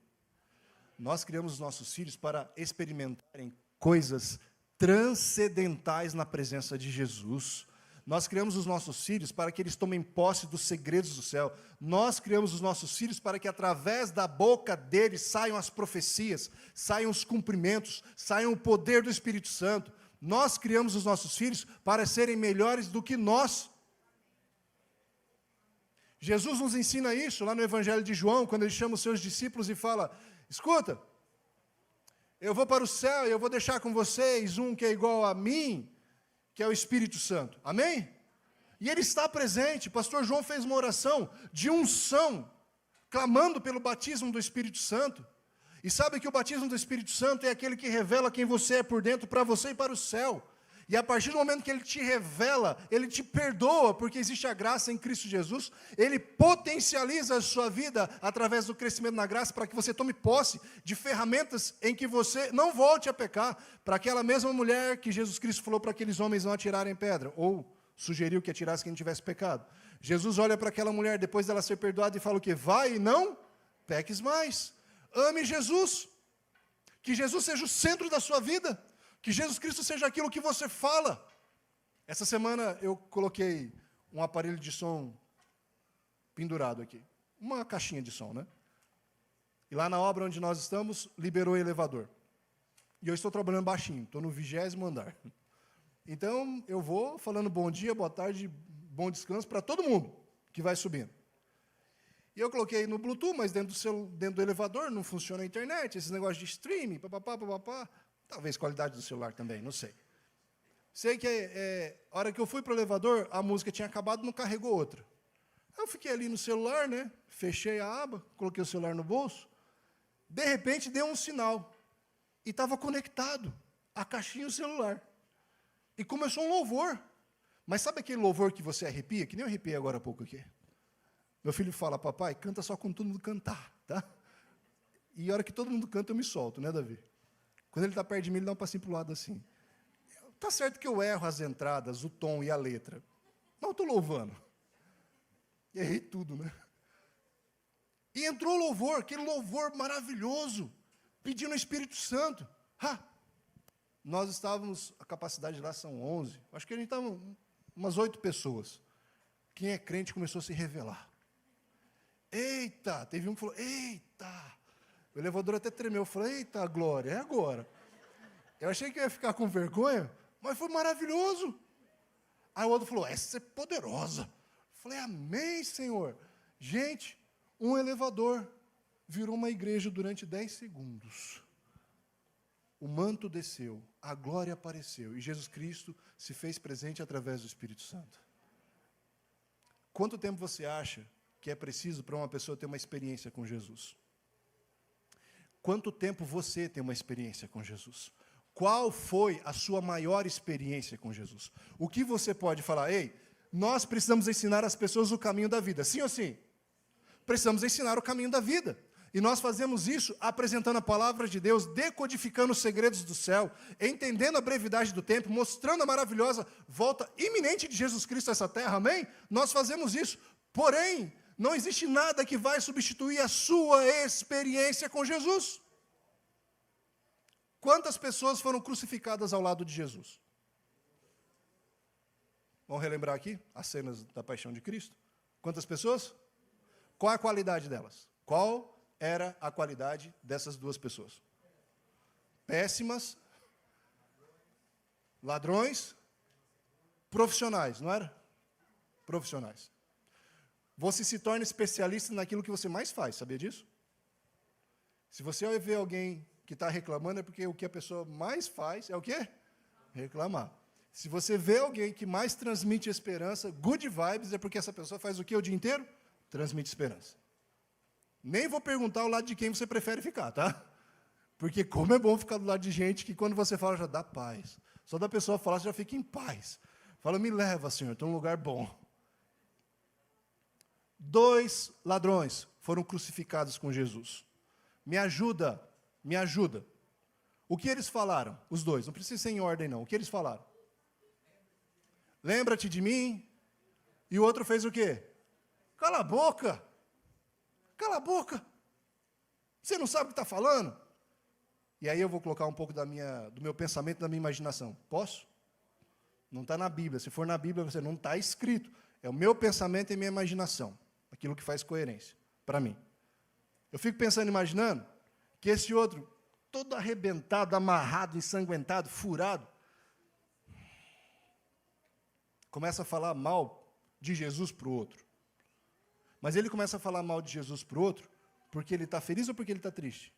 Nós criamos os nossos filhos para experimentarem coisas transcendentais na presença de Jesus. Nós criamos os nossos filhos para que eles tomem posse dos segredos do céu. Nós criamos os nossos filhos para que através da boca deles saiam as profecias, saiam os cumprimentos, saiam o poder do Espírito Santo. Nós criamos os nossos filhos para serem melhores do que nós. Jesus nos ensina isso lá no Evangelho de João, quando ele chama os seus discípulos e fala: escuta, eu vou para o céu e eu vou deixar com vocês um que é igual a mim, que é o Espírito Santo. Amém? E ele está presente. O pastor João fez uma oração de unção, clamando pelo batismo do Espírito Santo. E sabe que o batismo do Espírito Santo é aquele que revela quem você é por dentro, para você e para o céu. E a partir do momento que ele te revela, ele te perdoa, porque existe a graça em Cristo Jesus, ele potencializa a sua vida através do crescimento na graça, para que você tome posse de ferramentas em que você não volte a pecar. Para aquela mesma mulher que Jesus Cristo falou para aqueles homens não atirarem pedra, ou sugeriu que atirasse quem tivesse pecado. Jesus olha para aquela mulher, depois dela ser perdoada, e fala o quê? Vai e não peques mais. Ame Jesus. Que Jesus seja o centro da sua vida. Que Jesus Cristo seja aquilo que você fala. Essa semana eu coloquei um aparelho de som pendurado aqui. Uma caixinha de som, né? E lá na obra onde nós estamos, liberou o elevador. E eu estou trabalhando baixinho, estou no 20º andar. Então, eu vou falando bom dia, boa tarde, bom descanso para todo mundo que vai subindo. E eu coloquei no Bluetooth, mas dentro do elevador não funciona a internet, esses negócios de streaming, papapá. Talvez qualidade do celular também, não sei. Sei que a hora que eu fui para o elevador, a música tinha acabado, não carregou outra. Eu fiquei ali no celular, né? Fechei a aba, coloquei o celular no bolso. De repente, deu um sinal. E estava conectado a caixinha e o celular. E começou um louvor. Mas sabe aquele louvor que você arrepia? Que nem eu arrepiei agora há pouco aqui. Meu filho fala: papai, canta só quando todo mundo cantar, tá? E a hora que todo mundo canta, eu me solto, né, Davi? Quando ele está perto de mim, ele dá um passinho para o lado assim. Está certo que eu erro as entradas, o tom e a letra. Mas eu estou louvando. Errei tudo, né? E entrou o louvor, aquele louvor maravilhoso, pedindo o Espírito Santo. Nós estávamos, a capacidade lá são 11, acho que a gente estava umas 8 pessoas. Quem é crente começou a se revelar. Eita, teve um que falou: eita. O elevador até tremeu. Eu falei: eita, glória, é agora. Eu achei que eu ia ficar com vergonha, mas foi maravilhoso. Aí o outro falou: essa é poderosa. Eu falei: amém, Senhor. Gente, um elevador virou uma igreja durante 10 segundos. O manto desceu, a glória apareceu, e Jesus Cristo se fez presente através do Espírito Santo. Quanto tempo você acha que é preciso para uma pessoa ter uma experiência com Jesus? Quanto tempo você tem uma experiência com Jesus? Qual foi a sua maior experiência com Jesus? O que você pode falar? Ei, nós precisamos ensinar as pessoas o caminho da vida. Sim ou sim? Precisamos ensinar o caminho da vida. E nós fazemos isso apresentando a palavra de Deus, decodificando os segredos do céu, entendendo a brevidade do tempo, mostrando a maravilhosa volta iminente de Jesus Cristo a essa terra, amém? Nós fazemos isso, porém, não existe nada que vai substituir a sua experiência com Jesus. Quantas pessoas foram crucificadas ao lado de Jesus? Vamos relembrar aqui as cenas da paixão de Cristo? Quantas pessoas? Qual a qualidade delas? Qual era a qualidade dessas duas pessoas? Péssimas, ladrões, profissionais, não era? Profissionais. Você se torna especialista naquilo que você mais faz, sabia disso? Se você ver alguém que está reclamando, é porque o que a pessoa mais faz é o quê? Reclamar. Se você vê alguém que mais transmite esperança, good vibes, é porque essa pessoa faz o quê o dia inteiro? Transmite esperança. Nem vou perguntar o lado de quem você prefere ficar, tá? Porque como é bom ficar do lado de gente que quando você fala já dá paz. Só da pessoa falar, você já fica em paz. Fala, me leva, Senhor, estou num lugar bom. 2 ladrões foram crucificados com Jesus. Me ajuda, me ajuda. O que eles falaram? Os dois, não precisa ser em ordem não. O que eles falaram? Lembra-te de mim? E o outro fez o quê? Cala a boca. Cala a boca. Você não sabe o que está falando? E aí eu vou colocar um pouco do meu pensamento, da minha imaginação. Posso? Não está na Bíblia. Se for na Bíblia, você não está escrito. É o meu pensamento e minha imaginação. Aquilo que faz coerência para mim. Eu fico pensando, imaginando, que esse outro, todo arrebentado, amarrado, ensanguentado, furado, começa a falar mal de Jesus para o outro. Mas ele começa a falar mal de Jesus para o outro porque ele está feliz ou porque ele está triste?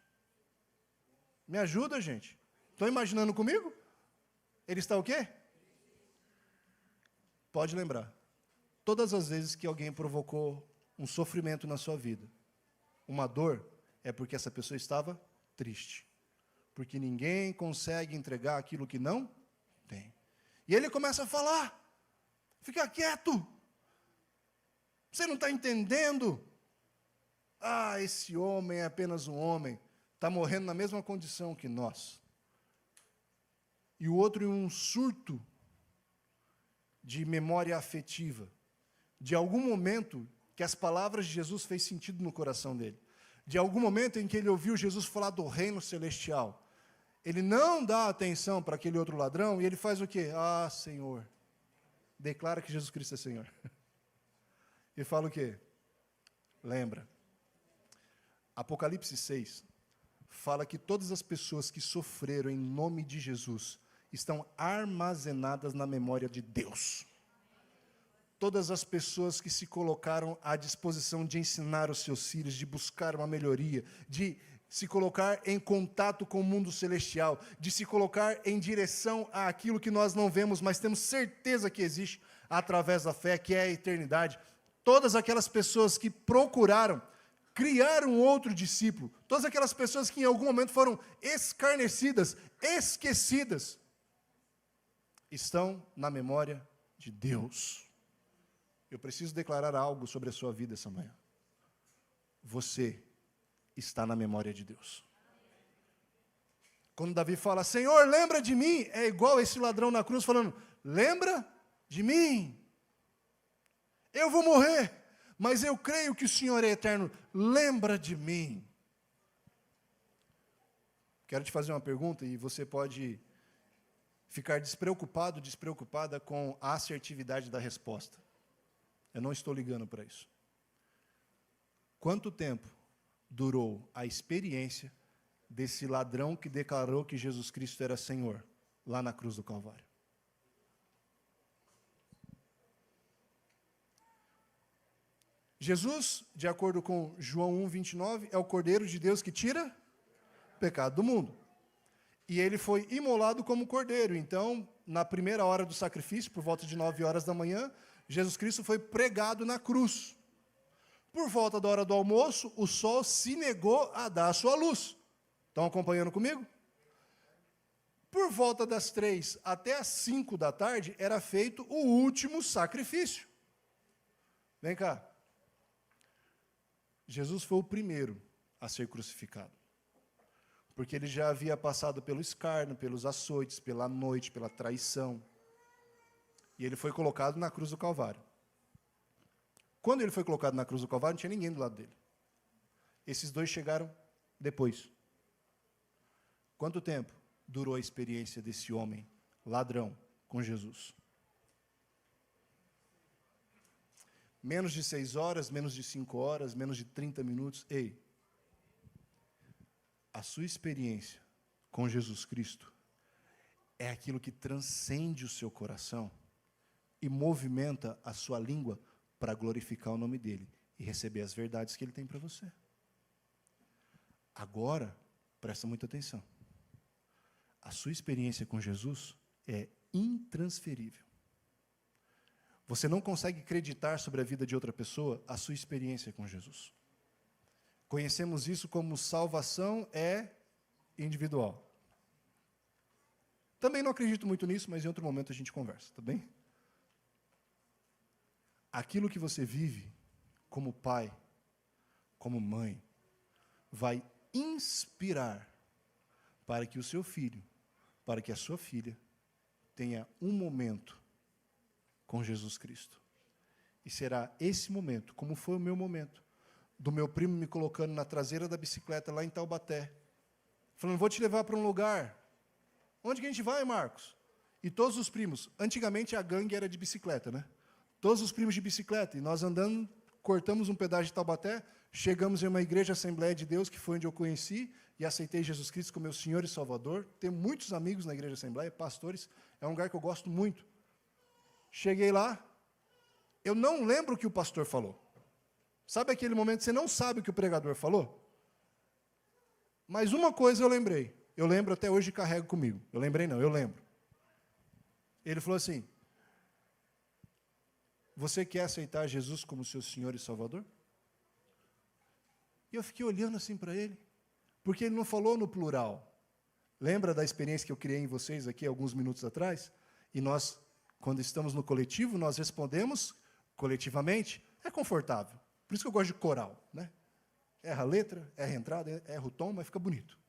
Me ajuda, gente. Estão imaginando comigo? Ele está o quê? Pode lembrar. Todas as vezes que alguém provocou um sofrimento na sua vida, uma dor, é porque essa pessoa estava triste. Porque ninguém consegue entregar aquilo que não tem. E ele começa a falar. Fica quieto. Você não está entendendo? Ah, esse homem é apenas um homem. Está morrendo na mesma condição que nós. E o outro em um surto de memória afetiva. De algum momento que as palavras de Jesus fez sentido no coração dele. De algum momento em que ele ouviu Jesus falar do reino celestial. Ele não dá atenção para aquele outro ladrão e ele faz o quê? Ah, Senhor. Declara que Jesus Cristo é Senhor. E fala o quê? Lembra. Apocalipse 6 fala que todas as pessoas que sofreram em nome de Jesus estão armazenadas na memória de Deus. Todas as pessoas que se colocaram à disposição de ensinar os seus filhos, de buscar uma melhoria, de se colocar em contato com o mundo celestial, de se colocar em direção àquilo que nós não vemos, mas temos certeza que existe através da fé, que é a eternidade. Todas aquelas pessoas que procuraram criar um outro discípulo, todas aquelas pessoas que em algum momento foram escarnecidas, esquecidas, estão na memória de Deus. Eu preciso declarar algo sobre a sua vida essa manhã. Você está na memória de Deus. Quando Davi fala, Senhor, lembra de mim, é igual esse ladrão na cruz falando, lembra de mim. Eu vou morrer, mas eu creio que o Senhor é eterno. Lembra de mim. Quero te fazer uma pergunta e você pode ficar despreocupado, despreocupada com a assertividade da resposta. Eu não estou ligando para isso. Quanto tempo durou a experiência desse ladrão que declarou que Jesus Cristo era Senhor, lá na cruz do Calvário? Jesus, de acordo com João 1:29, é o Cordeiro de Deus que tira o pecado do mundo. E ele foi imolado como cordeiro. Então, na primeira hora do sacrifício, por volta de 9 horas da manhã, Jesus Cristo foi pregado na cruz. Por volta da hora do almoço, o sol se negou a dar a sua luz. Estão acompanhando comigo? Por volta das 3 até as 5 da tarde, era feito o último sacrifício. Vem cá. Jesus foi o primeiro a ser crucificado. Porque ele já havia passado pelo escárnio, pelos açoites, pela noite, pela traição. E ele foi colocado na cruz do Calvário. Quando ele foi colocado na cruz do Calvário, não tinha ninguém do lado dele. Esses dois chegaram depois. Quanto tempo durou a experiência desse homem, ladrão, com Jesus? Menos de 6 horas, menos de 5 horas, menos de 30 minutos. Ei, a sua experiência com Jesus Cristo é aquilo que transcende o seu coração e movimenta a sua língua para glorificar o nome dele e receber as verdades que ele tem para você. Agora, presta muita atenção. A sua experiência com Jesus é intransferível. Você não consegue acreditar sobre a vida de outra pessoa a sua experiência com Jesus. Conhecemos isso como salvação é individual. Também não acredito muito nisso, mas em outro momento a gente conversa, tá bem? Aquilo que você vive como pai, como mãe, vai inspirar para que o seu filho, para que a sua filha tenha um momento com Jesus Cristo. E será esse momento, como foi o meu momento, do meu primo me colocando na traseira da bicicleta lá em Taubaté, falando, vou te levar para um lugar. Onde que a gente vai, Marcos? E todos os primos, antigamente a gangue era de bicicleta, né? Todos os primos de bicicleta, e nós andando, cortamos um pedaço de Taubaté, chegamos em uma igreja Assembleia de Deus, que foi onde eu conheci, e aceitei Jesus Cristo como meu Senhor e Salvador. Tenho muitos amigos na igreja Assembleia, pastores, é um lugar que eu gosto muito. Cheguei lá, eu não lembro o que o pastor falou. Sabe aquele momento que você não sabe o que o pregador falou? Mas uma coisa eu lembrei. Eu lembro até hoje e carrego comigo. Eu lembrei não, eu lembro. Ele falou assim, você quer aceitar Jesus como seu Senhor e Salvador? E eu fiquei olhando assim para ele, porque ele não falou no plural. Lembra da experiência que eu criei em vocês aqui alguns minutos atrás? E nós, quando estamos no coletivo, nós respondemos coletivamente, é confortável. Por isso que eu gosto de coral, né? Erra a letra, erra a entrada, erra o tom, mas fica bonito.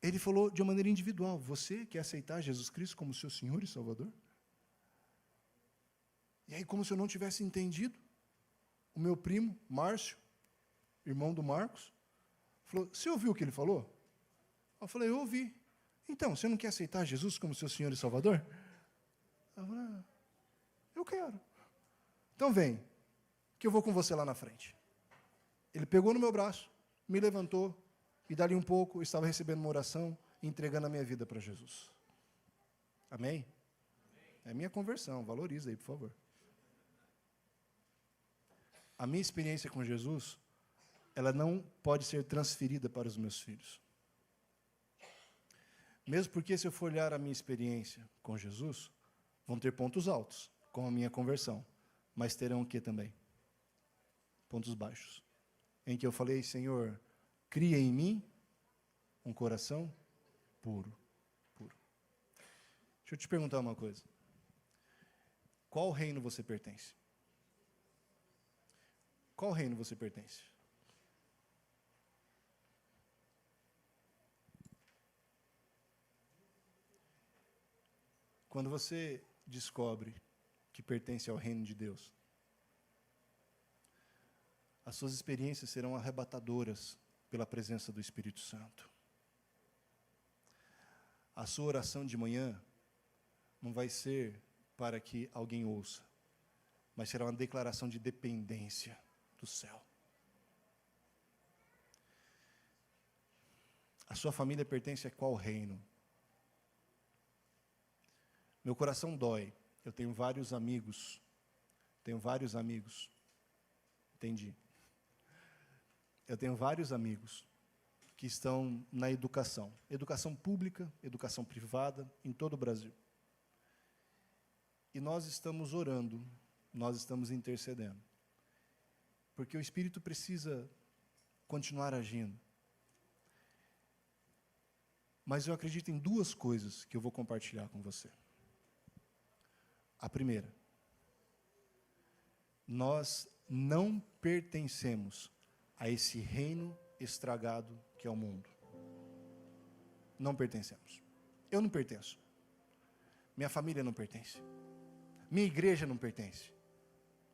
Ele falou de uma maneira individual, você quer aceitar Jesus Cristo como seu Senhor e Salvador? E aí, como se eu não tivesse entendido, o meu primo, Márcio, irmão do Marcos, falou, você ouviu o que ele falou? Eu falei, eu ouvi. Então, você não quer aceitar Jesus como seu Senhor e Salvador? Eu falei, eu quero. Então vem, que eu vou com você lá na frente. Ele pegou no meu braço, me levantou, e dali um pouco eu estava recebendo uma oração e entregando a minha vida para Jesus. Amém? É minha conversão, valoriza aí, por favor. A minha experiência com Jesus, ela não pode ser transferida para os meus filhos. Mesmo porque, se eu for olhar a minha experiência com Jesus, vão ter pontos altos, com a minha conversão, mas terão o que também? Pontos baixos. Em que eu falei, Senhor, cria em mim um coração puro. Puro. Deixa eu te perguntar uma coisa. Qual reino você pertence? Qual reino você pertence? Quando você descobre que pertence ao reino de Deus, as suas experiências serão arrebatadoras pela presença do Espírito Santo. A sua oração de manhã não vai ser para que alguém ouça, mas será uma declaração de dependência do céu. A sua família pertence a qual reino? Meu coração dói. Eu tenho vários amigos. Entendi. Eu tenho vários amigos que estão na educação. Educação pública, educação privada, em todo o Brasil. E nós estamos orando, nós estamos intercedendo. Porque o Espírito precisa continuar agindo. Mas eu acredito em duas coisas que eu vou compartilhar com você. A primeira, nós não pertencemos a esse reino estragado que é o mundo. Não pertencemos. Eu não pertenço. Minha família não pertence. Minha igreja não pertence.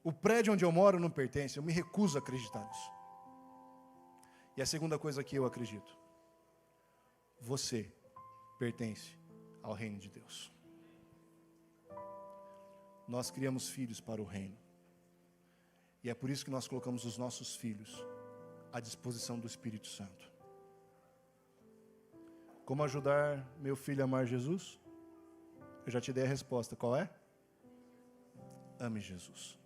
O prédio onde eu moro não pertence. Eu me recuso a acreditar nisso. E a segunda coisa que eu acredito. Você pertence ao reino de Deus. Nós criamos filhos para o reino. E é por isso que nós colocamos os nossos filhos à disposição do Espírito Santo. Como ajudar meu filho a amar Jesus? Eu já te dei a resposta. Qual é? Ame Jesus.